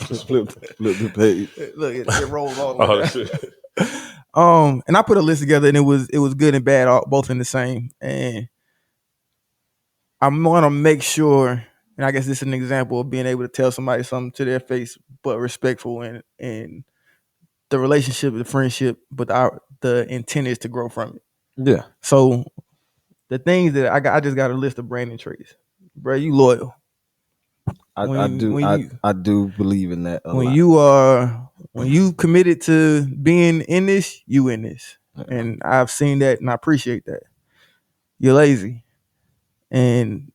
Speaker 5: Just flip the page.
Speaker 3: Look, it rolls all the way.
Speaker 1: Oh shit.
Speaker 3: And I put a list together, and it was good and bad, both in the same. And I'm gonna make sure, and I guess this is an example of being able to tell somebody something to their face, but respectful and the relationship, the friendship, but the intent is to grow from it.
Speaker 5: Yeah.
Speaker 3: So the things that I just got a list of branding traits. Bro, you loyal.
Speaker 5: I do believe in that a lot.
Speaker 3: When you committed to being in this, you in this. Yeah. And I've seen that and I appreciate that. You're lazy. And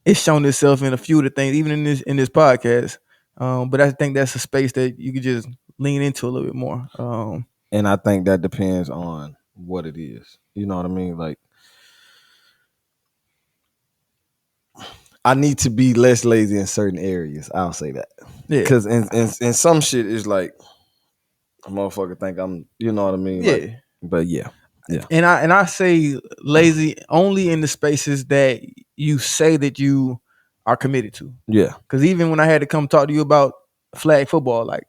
Speaker 3: it's shown itself in a few of the things, even in this podcast. But I think that's a space that you could just lean into a little bit more.
Speaker 5: And I think that depends on what it is. You know what I mean? Like I need to be less lazy in certain areas. I'll say that. Yeah. Because in some shit, it's like a motherfucker think I'm, you know what I mean?
Speaker 3: Yeah.
Speaker 5: Like, but yeah.
Speaker 3: And I say lazy only in the spaces that you say that you are committed to.
Speaker 5: Yeah.
Speaker 3: Because even when I had to come talk to you about flag football, like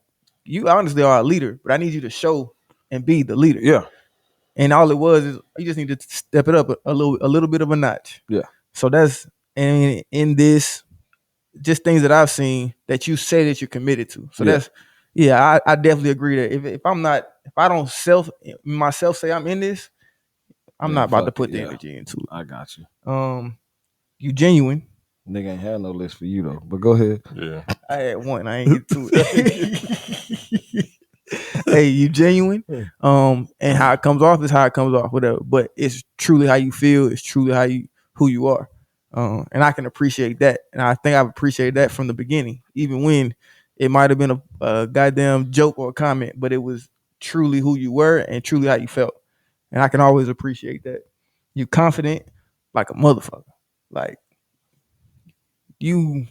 Speaker 3: you honestly are a leader, but I need you to show and be the leader.
Speaker 5: Yeah.
Speaker 3: And all it was is you just need to step it up a little bit of a notch.
Speaker 5: Yeah.
Speaker 3: So that's in this just things that I've seen that you say that you're committed to. So that's I definitely agree that if I don't myself say I'm in this, I'm not about to put the energy into it.
Speaker 5: I got you.
Speaker 3: You genuine.
Speaker 5: Nigga ain't had no list for you though, but go ahead.
Speaker 1: Yeah.
Speaker 3: I had one. I ain't get to it. Hey, you genuine. And how it comes off is how it comes off, whatever. But it's truly how you feel. It's truly who you are. And I can appreciate that. And I think I've appreciated that from the beginning, even when it might have been a goddamn joke or a comment, but it was truly who you were and truly how you felt. And I can always appreciate that. You confident like a motherfucker. Like you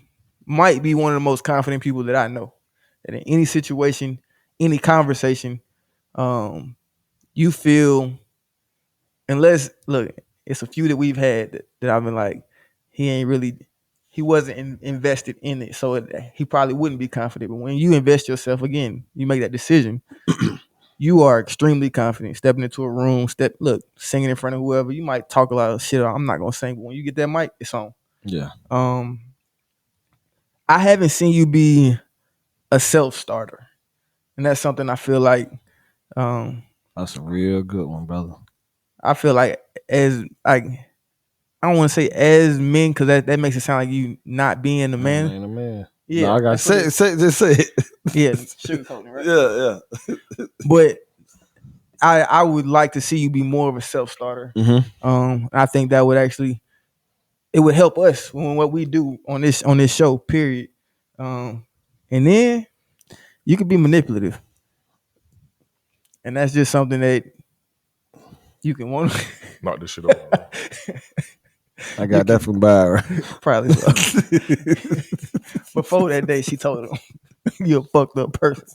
Speaker 3: might be one of the most confident people that I know. That in any situation, any conversation, you feel, unless look, it's a few that we've had that I've been like, he wasn't invested in it, so he probably wouldn't be confident. But when you invest yourself, again, you make that decision, you are extremely confident. Stepping into a room, singing in front of whoever. You might talk a lot of shit. I'm not gonna sing, but when you get that mic, it's on.
Speaker 5: Yeah.
Speaker 3: I haven't seen you be a self-starter, and that's something I feel like.
Speaker 5: That's a real good one, brother.
Speaker 3: I feel like I don't want to say as men because that makes it sound like you not being a man.
Speaker 5: Ain't a man.
Speaker 3: Yeah,
Speaker 5: no, I got say it.
Speaker 3: Yeah, sugarcoating, right?
Speaker 5: Yeah.
Speaker 3: But I would like to see you be more of a self-starter.
Speaker 5: Mm-hmm.
Speaker 3: I think that would actually it would help us when what we do on this show. Period. And then you could be manipulative, and that's just something that you can want.
Speaker 1: Knock this shit over.
Speaker 5: I got that from Byron.
Speaker 3: Probably so. Before that day, she told him, "You're a fucked up person."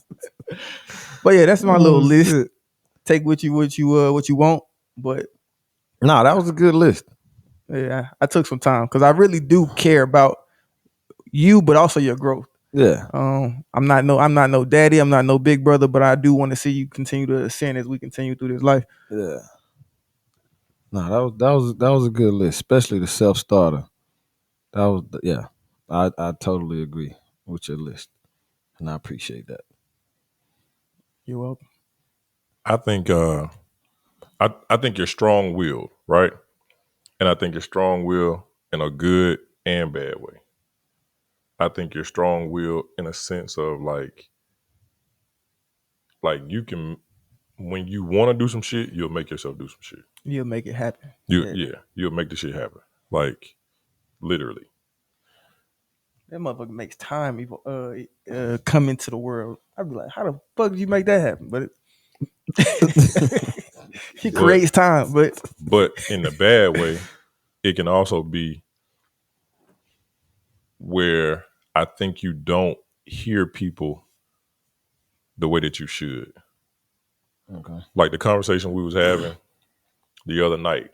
Speaker 3: But yeah, that's my little list.
Speaker 5: Shit.
Speaker 3: Take what you want. But
Speaker 5: no, that was a good list.
Speaker 3: Yeah, I took some time because I really do care about you, but also your growth.
Speaker 5: Yeah.
Speaker 3: I'm not no daddy. I'm not no big brother, but I do want to see you continue to ascend as we continue through this life.
Speaker 5: Yeah. No, that was a good list, especially the self-starter. That was I totally agree with your list, and I appreciate that.
Speaker 3: You're welcome.
Speaker 1: I think I think you're strong-willed, right? And I think you're strong-willed in a good and bad way. I think you're strong-willed in a sense of like you can, when you want to do some shit, you'll make yourself do some shit.
Speaker 3: You'll make it happen.
Speaker 1: You'll make the shit happen. Like literally.
Speaker 3: That motherfucker makes time come into the world. I'd be like, how the fuck did you make that happen? But he creates time, but
Speaker 1: in the bad way, it can also be where I think you don't hear people the way that you should.
Speaker 5: Okay.
Speaker 1: Like the conversation we was having the other night,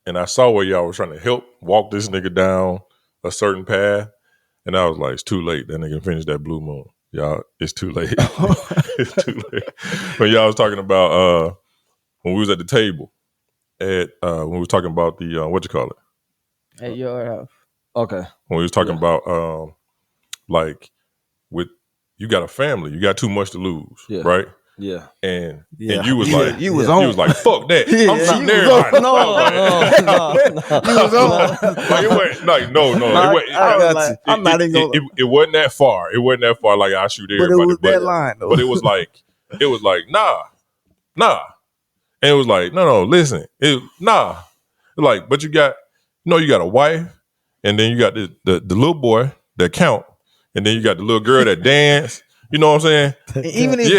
Speaker 1: and I saw where y'all was trying to help walk this nigga down a certain path, and I was like, it's too late. That nigga finished that blue moon. Y'all, it's too late. It's too late. When y'all was talking about when we was at the table when we was talking about the what you call it?
Speaker 3: At your house.
Speaker 5: Okay.
Speaker 1: When we was talking about like with you got a family, you got too much to lose, right?
Speaker 5: Yeah.
Speaker 1: And you was like,
Speaker 3: you was
Speaker 1: like, fuck that. I'm shooting everybody.
Speaker 3: You was on.
Speaker 1: Like it went like no.
Speaker 3: I'm not even gonna.
Speaker 1: It wasn't that far. It wasn't that far. Like I shoot everybody.
Speaker 3: But it was that line though.
Speaker 1: But it was like nah. And it was like no. Listen, like, but you got you got a wife, and then you got the little boy that count, and then you got the little girl that dance. You know what I'm saying?
Speaker 3: Even if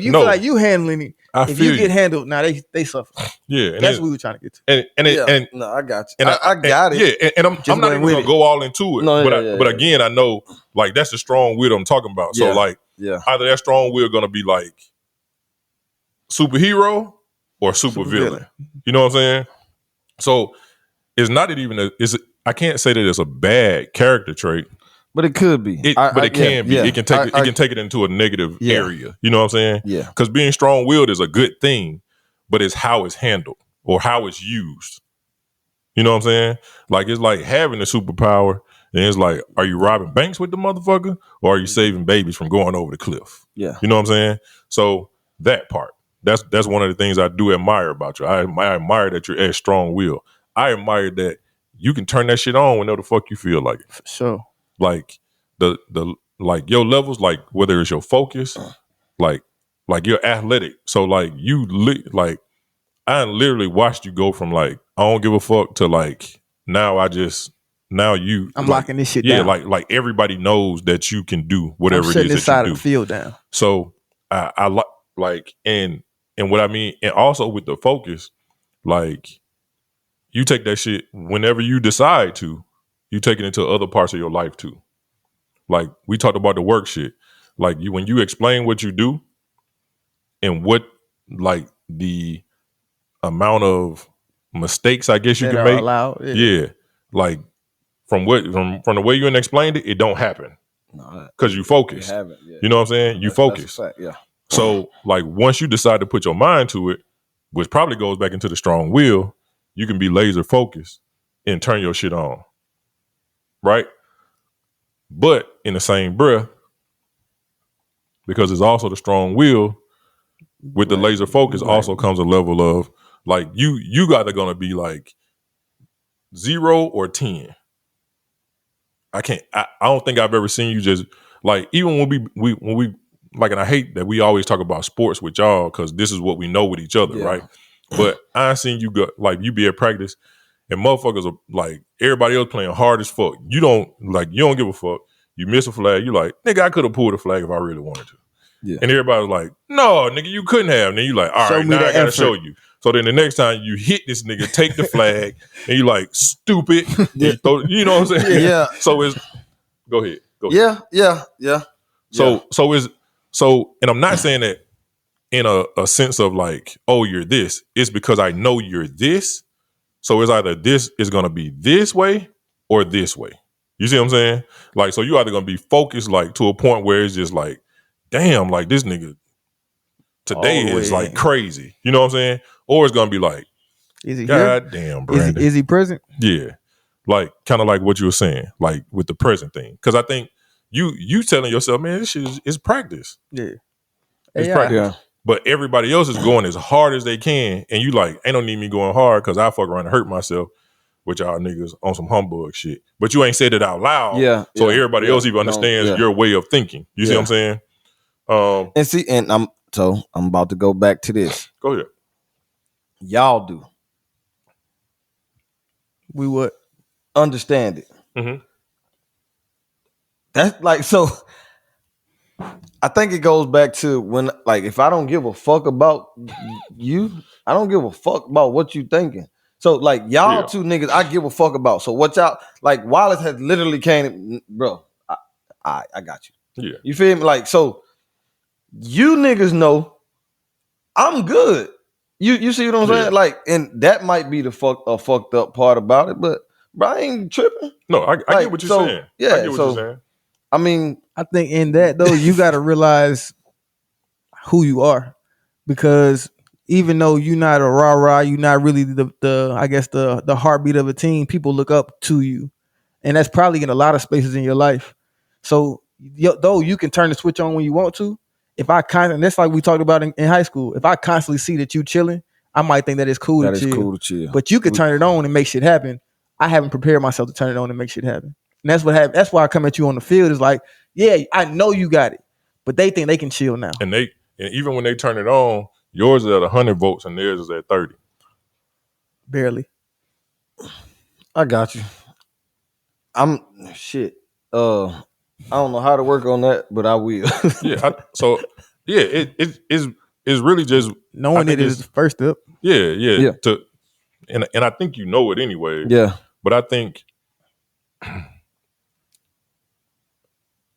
Speaker 3: you feel like you handling it, If you get handled, now they suffer.
Speaker 1: Yeah,
Speaker 3: that's what we were trying to get to.
Speaker 5: And no, I got you. I got it.
Speaker 1: Yeah, and I'm not even gonna go all into it. No, but again, I know like that's the strong will I'm talking about. So like, either that strong will gonna be like superhero or super villain. You know what I'm saying? So it's not even I can't say that it's a bad character trait.
Speaker 5: But it could be.
Speaker 1: It can be. It can take it into a negative area. You know what I'm saying?
Speaker 5: Yeah.
Speaker 1: Because being strong-willed is a good thing, but it's how it's handled or how it's used. You know what I'm saying? Like it's like having a superpower, and it's like, are you robbing banks with the motherfucker, or are you saving babies from going over the cliff?
Speaker 5: Yeah.
Speaker 1: You know what I'm saying? So that part, that's one of the things I do admire about you. I admire that you're as strong-willed. I admire that you can turn that shit on whenever the fuck you feel like it.
Speaker 3: For sure.
Speaker 1: Like the like your levels, like whether it's your focus, like you're athletic. So like like I literally watched you go from like I don't give a fuck to like now I'm like,
Speaker 3: locking this shit down.
Speaker 1: Yeah, like everybody knows that you can do whatever it is that
Speaker 3: this side
Speaker 1: you
Speaker 3: of the field down.
Speaker 1: So I like and what I mean, and also with the focus, like you take that shit whenever you decide to. You take it into other parts of your life too. Like we talked about the work shit. Like when you explain what you do and what like the amount of mistakes I guess you can make.
Speaker 3: Allowed,
Speaker 1: yeah. Like from the way you explained it, it don't happen. Because you focus. You know what I'm saying? You focus.
Speaker 5: That's a fact, yeah.
Speaker 1: So like once you decide to put your mind to it, which probably goes back into the strong will, you can be laser focused and turn your shit on. Right? But in the same breath, because it's also the strong will, with the laser focus also comes a level of like you either gonna be like 0 or 10. I don't think I've ever seen you just like, even when we like, and I hate that we always talk about sports with y'all because this is what we know with each other, right? But I seen you go like you be at practice and motherfuckers are like everybody else playing hard as fuck. You don't give a fuck. You miss a flag. You like, nigga, I could have pulled a flag if I really wanted to.
Speaker 5: Yeah.
Speaker 1: And everybody's like, no, nigga, you couldn't have. And then you like, all right, now I gotta show you. So then the next time you hit this nigga, take the flag, and you like, stupid. You know what I'm saying?
Speaker 5: Yeah.
Speaker 1: So it's go ahead.
Speaker 5: Yeah.
Speaker 1: So and I'm not saying that in a sense of like, oh, you're this. It's because I know you're this. So it's either this is gonna be this way or this way. You see what I'm saying? Like, so you either gonna be focused like to a point where it's just like, damn, like this nigga today is like crazy. You know what I'm saying? Or it's gonna be like,
Speaker 3: is he
Speaker 1: God damn, Brandon.
Speaker 3: Is he present?
Speaker 1: Yeah. Like kind of like what you were saying, like with the present thing. Cause I think you telling yourself, man, this shit is practice.
Speaker 3: Yeah.
Speaker 1: It's practice. Yeah. But everybody else is going as hard as they can. And you like, ain't no need me going hard because I fuck around and hurt myself with y'all niggas on some humbug shit. But you ain't said it out loud.
Speaker 5: Yeah.
Speaker 1: So everybody else even understands your way of thinking. You see what I'm saying?
Speaker 5: And I'm about to go back to this.
Speaker 1: Go ahead.
Speaker 5: Y'all do.
Speaker 3: We would
Speaker 5: understand it.
Speaker 1: Mm-hmm.
Speaker 5: That's like, so I think it goes back to when, like, if I don't give a fuck about you, I don't give a fuck about what you thinking. So like y'all two niggas, I give a fuck about. So what y'all, like Wallace has literally came, bro, I got you.
Speaker 1: Yeah.
Speaker 5: You feel me? Like, so you niggas know I'm good. You see what I'm saying? Like, and that might be the fucked up part about it, but bro, I ain't tripping.
Speaker 1: No, I get what you're saying.
Speaker 5: Yeah,
Speaker 1: I get what you're saying.
Speaker 5: I mean,
Speaker 3: I think in that though, you got to realize who you are, because even though you're not a rah-rah, you're not really the I guess the heartbeat of a team, people look up to you, and that's probably in a lot of spaces in your life. So though you can turn the switch on when you want to, if I constantly, that's like we talked about in high school, if I constantly see that you chilling, I might think that it's cool to chill. But you could turn it on and make shit happen. I haven't prepared myself to turn it on and make shit happen. And that's what happened. That's why I come at you on the field. Is like, yeah, I know you got it, but they think they can chill now.
Speaker 1: And even when they turn it on, yours is at 100 votes and theirs is at 30.
Speaker 3: Barely.
Speaker 5: I got you. I don't know how to work on that, but I will.
Speaker 1: Yeah. It's it's really just
Speaker 3: knowing it is the first step.
Speaker 1: Yeah. And I think you know it anyway.
Speaker 5: Yeah.
Speaker 1: But I think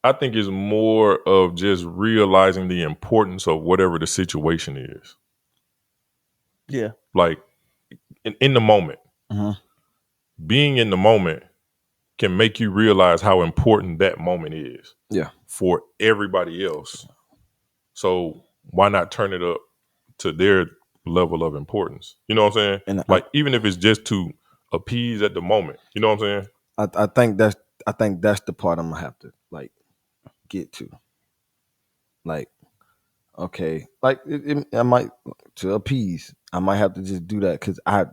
Speaker 1: it's more of just realizing the importance of whatever the situation is.
Speaker 3: Yeah.
Speaker 1: Like in the moment.
Speaker 5: Uh-huh.
Speaker 1: Being in the moment can make you realize how important that moment is.
Speaker 5: Yeah.
Speaker 1: For everybody else. So why not turn it up to their level of importance? You know what I'm saying?
Speaker 5: And
Speaker 1: even if it's just to appease at the moment. You know what I'm saying?
Speaker 5: I think that's the part I'm gonna have to like get to. Like, okay, like I might to appease. I might have to just do that because I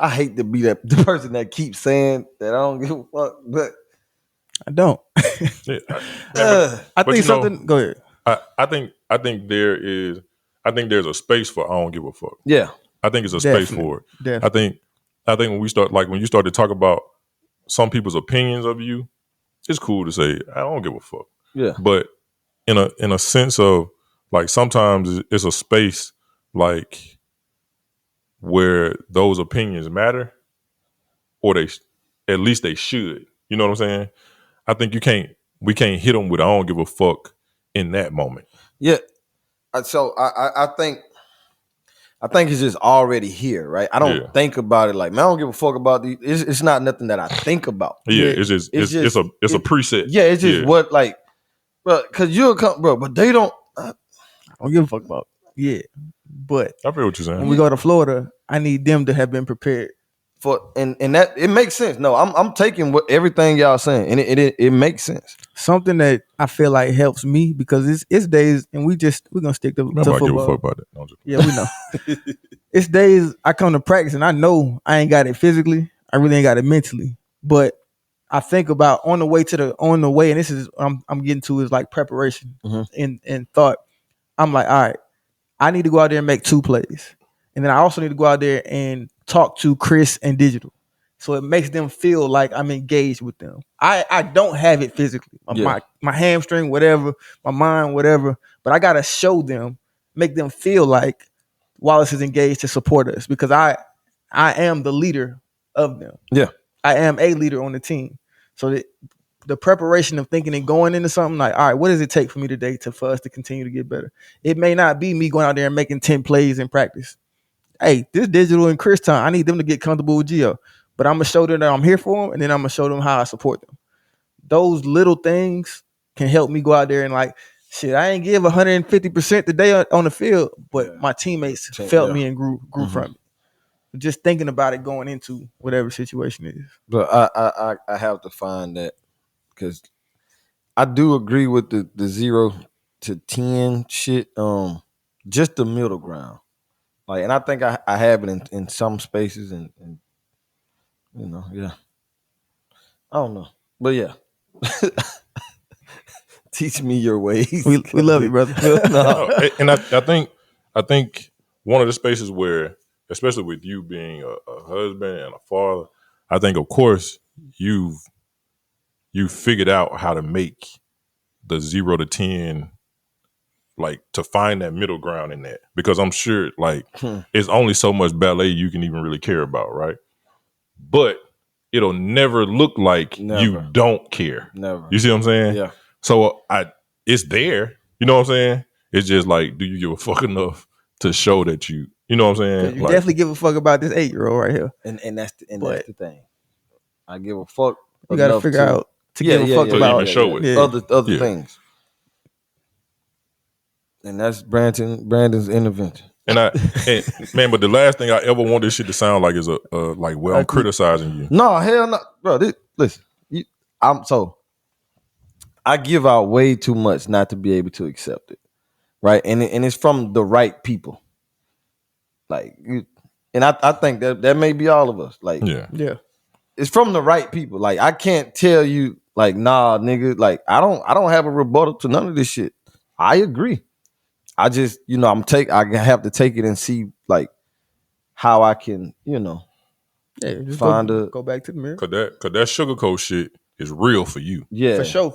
Speaker 5: hate to be the person that keeps saying that I don't give a fuck, but
Speaker 3: I don't.
Speaker 1: Yeah,
Speaker 3: I think something. Go ahead.
Speaker 1: I think there's a space for I don't give a fuck.
Speaker 5: Yeah,
Speaker 1: I think it's a space for it.
Speaker 3: Definitely.
Speaker 1: I think when you start to talk about some people's opinions of you, it's cool to say I don't give a fuck.
Speaker 5: Yeah,
Speaker 1: but in a sense of like sometimes it's a space like where those opinions matter, or at least they should. You know what I'm saying? I think we can't hit them with I don't give a fuck in that moment.
Speaker 5: Yeah. So I think it's just already here, right? I don't think about it like, man, I don't give a fuck about these. It's not nothing that I think about.
Speaker 1: Yeah, it's a preset.
Speaker 5: Yeah, it's just what like, bro, because you'll come, bro, but they don't.
Speaker 3: I don't give a fuck about. Yeah, but
Speaker 1: I feel what you're saying.
Speaker 3: When we go to Florida, I need them to have been prepared
Speaker 5: for, and that it makes sense. No, I'm taking what everything y'all saying, and it makes sense.
Speaker 3: Something that I feel like helps me because it's days, and we're gonna stick to football.
Speaker 1: Give a fuck about that. No,
Speaker 3: yeah, we know. It's days I come to practice, and I know I ain't got it physically. I really ain't got it mentally, but I think about on the way, and this is I'm getting to is like preparation and thought. I'm like, all right, I need to go out there and make 2 plays. And then I also need to go out there and talk to Chris and Digital. So it makes them feel like I'm engaged with them. I don't have it physically. My hamstring, whatever, my mind, whatever. But I got to show them, make them feel like Wallace is engaged to support us because I am the leader of them.
Speaker 5: Yeah.
Speaker 3: I am a leader on the team. So the preparation of thinking and going into something like, all right, what does it take for me today for us to continue to get better? It may not be me going out there and making 10 plays in practice. Hey, this Digital and Chris time, I need them to get comfortable with Gio. But I'm going to show them that I'm here for them, and then I'm going to show them how I support them. Those little things can help me go out there and like, shit, I ain't give 150% today on the field, but my teammates felt me and grew from it. Just thinking about it going into whatever situation it is.
Speaker 5: But I have to find that because I do agree with the 0 to 10 shit. Just the middle ground. Like, and I think I have it in some spaces and you know, yeah. I don't know. But yeah. Teach me your ways.
Speaker 3: We love you, brother.
Speaker 1: No, and I think one of the spaces where, especially with you being a husband and a father, I think of course you figured out how to make the 0 to 10, like to find that middle ground in that, because I'm sure like it's only so much ballet you can even really care about, right? But it'll never look like you don't care.
Speaker 5: Never.
Speaker 1: You see what I'm saying?
Speaker 5: Yeah.
Speaker 1: So it's there. You know what I'm saying? It's just like, do you give a fuck enough to show that you know what I'm saying?
Speaker 3: You definitely give a fuck about this 8-year-old right here.
Speaker 5: And that's the thing. I give a fuck.
Speaker 3: You got to figure out to give a fuck about
Speaker 1: even show it.
Speaker 5: Other things. And that's Brandon's intervention.
Speaker 1: And man, but the last thing I ever want this shit to sound like is like, well, I'm criticizing you.
Speaker 5: No, hell no, bro. Listen, I give out way too much not to be able to accept it, right? And it's from the right people. Like, and I think that may be all of us. Like,
Speaker 3: yeah, it's
Speaker 5: from the right people. Like, I can't tell you, like, nah, nigga. Like, I don't have a rebuttal to none of this shit. I agree. I just, I have to take it and see like how I can,
Speaker 3: just
Speaker 5: find
Speaker 3: go back to the mirror.
Speaker 1: Cause that sugarcoat shit is real for you.
Speaker 5: Yeah,
Speaker 3: for sure.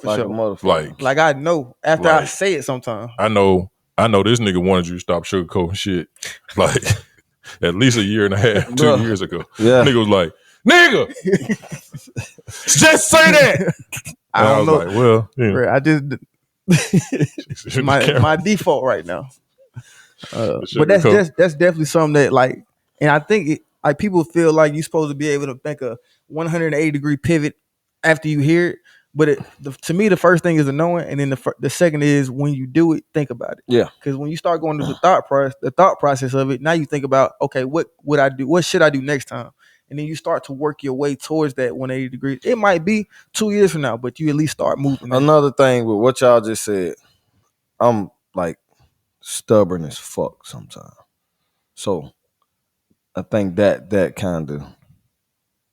Speaker 5: Like
Speaker 3: Like I know after I say it sometimes.
Speaker 1: I know I know this nigga wanted you to stop sugarcoating shit like at least a year and a half, 2 years ago.
Speaker 5: Yeah.
Speaker 1: Nigga was like, nigga, just say that.
Speaker 3: I don't know.
Speaker 1: Like, well, yeah.
Speaker 3: Bro, I just my default right now. But that's definitely something that like, and I think like people feel like you're supposed to be able to make a 180-degree pivot after you hear it. But to me, the first thing is the knowing, and then the second is when you do it, think about it.
Speaker 5: Yeah.
Speaker 3: Because when you start going to the thought process of it, now you think about, okay, what would I do? What should I do next time? And then you start to work your way towards that 180 degrees. It might be 2 years from now, but you at least start moving.
Speaker 5: Another thing with what y'all just said, I'm like stubborn as fuck sometimes. So I think that kind of,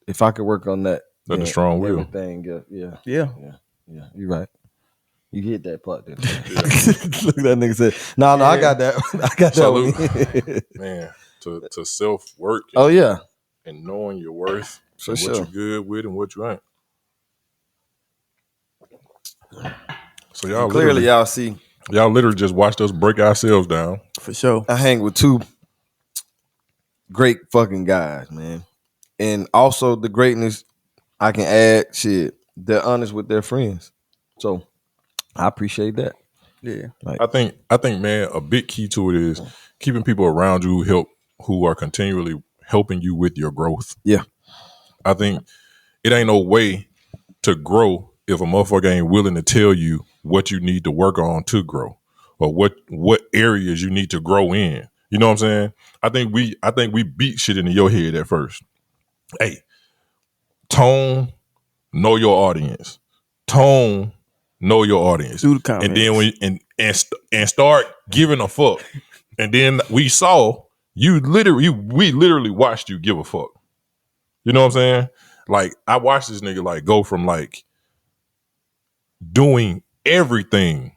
Speaker 5: if I could work on that,
Speaker 1: that's a strong will.
Speaker 5: Everything, yeah. You're right. You hit that part there. Look, that nigga said, "No, I got that. I got
Speaker 1: Salute.
Speaker 5: that."
Speaker 1: Man, to self work.
Speaker 5: Oh yeah,
Speaker 1: and knowing your worth,
Speaker 5: for
Speaker 1: and
Speaker 5: sure.
Speaker 1: what you're good with and what you ain't. So y'all
Speaker 5: clearly y'all see.
Speaker 1: Y'all literally just watched us break ourselves down.
Speaker 3: For sure.
Speaker 5: I hang with two great fucking guys, man. And also the greatness, I can add shit. They're honest with their friends. So I appreciate that.
Speaker 3: Yeah.
Speaker 1: Like, I think, man, a big key to it is keeping people around you who are continually helping you with your growth.
Speaker 5: Yeah.
Speaker 1: I think it ain't no way to grow if a motherfucker ain't willing to tell you what you need to work on to grow, or what areas you need to grow in. You know what I'm saying? I think we beat shit into your head at first. Hey, tone, know your audience. Tone, know your audience.
Speaker 3: Do the comments.
Speaker 1: And then and start giving a fuck. And then we saw we literally watched you give a fuck. You know what I'm saying? Like, I watched this nigga like go from like doing everything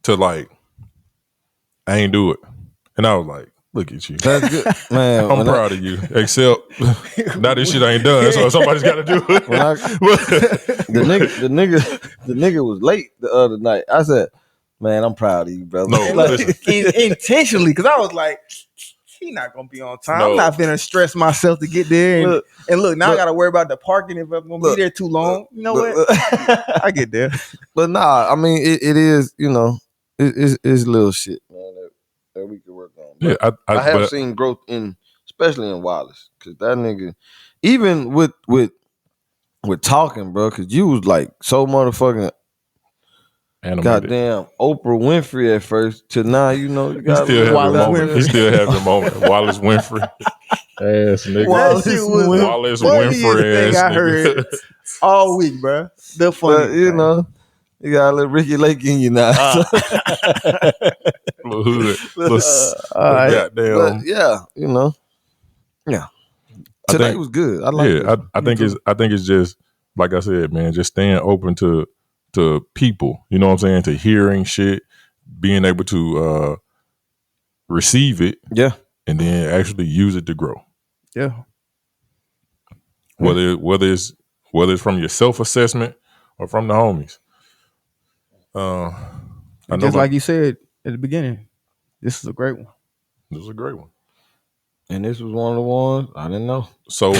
Speaker 1: to like, I ain't do it. And I was like, look at you.
Speaker 5: That's good, man.
Speaker 1: I'm proud of you. Except now this shit ain't done, so somebody's got to do it.
Speaker 5: The nigga was late the other night. I said, man, I'm proud of you, brother.
Speaker 1: No,
Speaker 3: like, intentionally, because I was like, he not gonna be on time. No. I'm not finna stress myself to get there. And look, now I gotta worry about the parking if I'm gonna be there too long. You know what? I get there.
Speaker 5: But nah, I mean, it is, you know, it's little shit, man, that we can work on. But
Speaker 1: yeah,
Speaker 5: I have seen growth especially in Wallace, because that nigga, even with talking, bro, because you was like so motherfucking animated. Goddamn Oprah Winfrey at first to now, you know, you got
Speaker 1: Wallace Winfrey. He still have your moment. Wallace Winfrey. Ass nigga. Wallace Winfrey ass
Speaker 3: I heard all week, bro. The funny,
Speaker 5: you know, you got a little Ricky Lake in you now.
Speaker 1: Little hood. Goddamn.
Speaker 5: But yeah, you know. Yeah. Today was good. I like it.
Speaker 1: I think it's just, like I said, man, just staying open to people, you know what I'm saying, to hearing shit, being able to receive it,
Speaker 5: yeah,
Speaker 1: and then actually use it to grow.
Speaker 3: Yeah.
Speaker 1: Whether it's from your self-assessment or from the homies.
Speaker 3: Just like you said at the beginning, this is a great one.
Speaker 1: This is a great one.
Speaker 5: And this was one of the ones I didn't know.
Speaker 1: So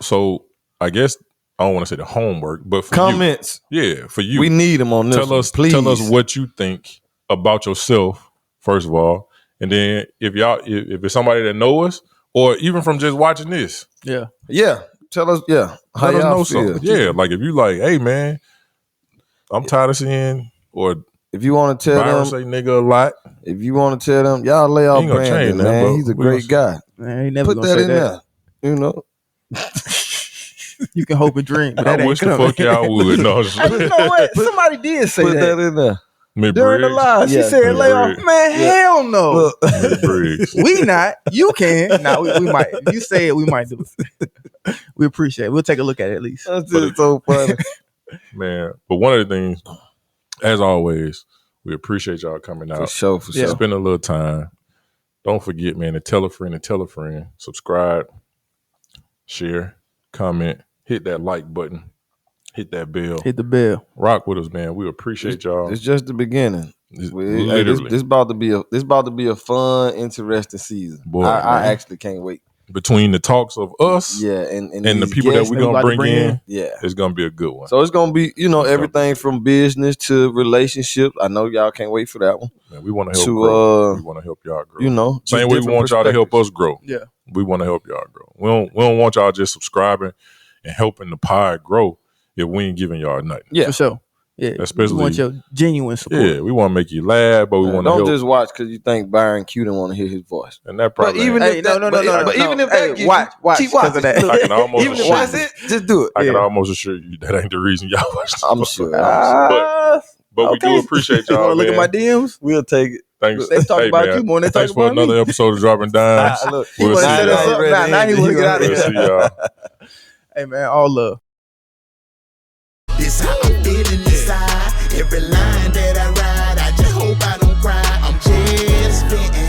Speaker 1: so I guess I don't want to say the homework, but for
Speaker 5: comments.
Speaker 1: For you.
Speaker 5: We need them on this. Please
Speaker 1: tell us what you think about yourself, first of all. And then if it's somebody that know us, or even from just watching this.
Speaker 3: Yeah.
Speaker 5: Yeah. Tell us,
Speaker 1: how y'all know something. Yeah. Like if you like, hey man, I'm tired of seeing, or
Speaker 5: if you want to tell them,
Speaker 1: say nigga a lot.
Speaker 5: If you want to tell them, y'all lay off Brandon, man. He's a great guy.
Speaker 3: Man, he never
Speaker 5: put that in there. You know.
Speaker 3: You can hope and dream. But
Speaker 1: I wish the fuck y'all would. No,
Speaker 3: you know what? Somebody did say
Speaker 5: put that in there.
Speaker 3: During the live, she said lay off. Man, hell no. We not. You can. Nah, we might. You say it, we might do it. We appreciate it. We'll take a look at it at least.
Speaker 5: That's just so funny.
Speaker 1: Man, but one of the things, as always, we appreciate y'all coming out.
Speaker 5: For sure.
Speaker 1: Spend a little time. Don't forget, man, to tell a friend. Subscribe, share, comment, hit that like button, hit that bell.
Speaker 3: Hit the bell.
Speaker 1: Rock with us, man. We appreciate y'all.
Speaker 5: It's just the beginning.
Speaker 1: Literally.
Speaker 5: This about to be a fun, interesting season.
Speaker 1: Boy,
Speaker 5: I actually can't wait.
Speaker 1: Between the talks of us, and the people that we're gonna bring in, it's gonna be a good one.
Speaker 5: So it's gonna be, everything from business to relationships. I know y'all can't wait for that one.
Speaker 1: Man, we want to help grow. We want to help y'all grow. Same way we want y'all to help us grow.
Speaker 3: Yeah,
Speaker 1: we want to help y'all grow. We don't want y'all just subscribing and helping the pie grow if we ain't giving y'all nothing.
Speaker 3: Yeah, for sure. Yeah,
Speaker 1: especially
Speaker 3: we want your genuine support.
Speaker 1: Yeah, we want to make you laugh, but we want to help.
Speaker 5: Don't just watch because you think Byron Q don't want to hear his voice.
Speaker 1: And that probably.
Speaker 5: But even if that,
Speaker 3: watch
Speaker 5: keep watching
Speaker 3: that.
Speaker 1: I can almost
Speaker 5: even if that's it, just do it.
Speaker 1: I can almost assure you that ain't the reason y'all watch.
Speaker 5: I'm sure.
Speaker 1: But we do appreciate y'all.
Speaker 3: Look at my DMs.
Speaker 5: We'll take it.
Speaker 1: Thanks.
Speaker 3: They talk about you more than they talk about me.
Speaker 1: Thanks for another episode of Dropping Dimes.
Speaker 3: We'll see y'all. Now he want to get out of here.
Speaker 1: We'll see y'all.
Speaker 3: Hey man, all love.
Speaker 4: This how I'm feeling inside. Every line that I ride, I just hope I don't cry. I'm just spitting.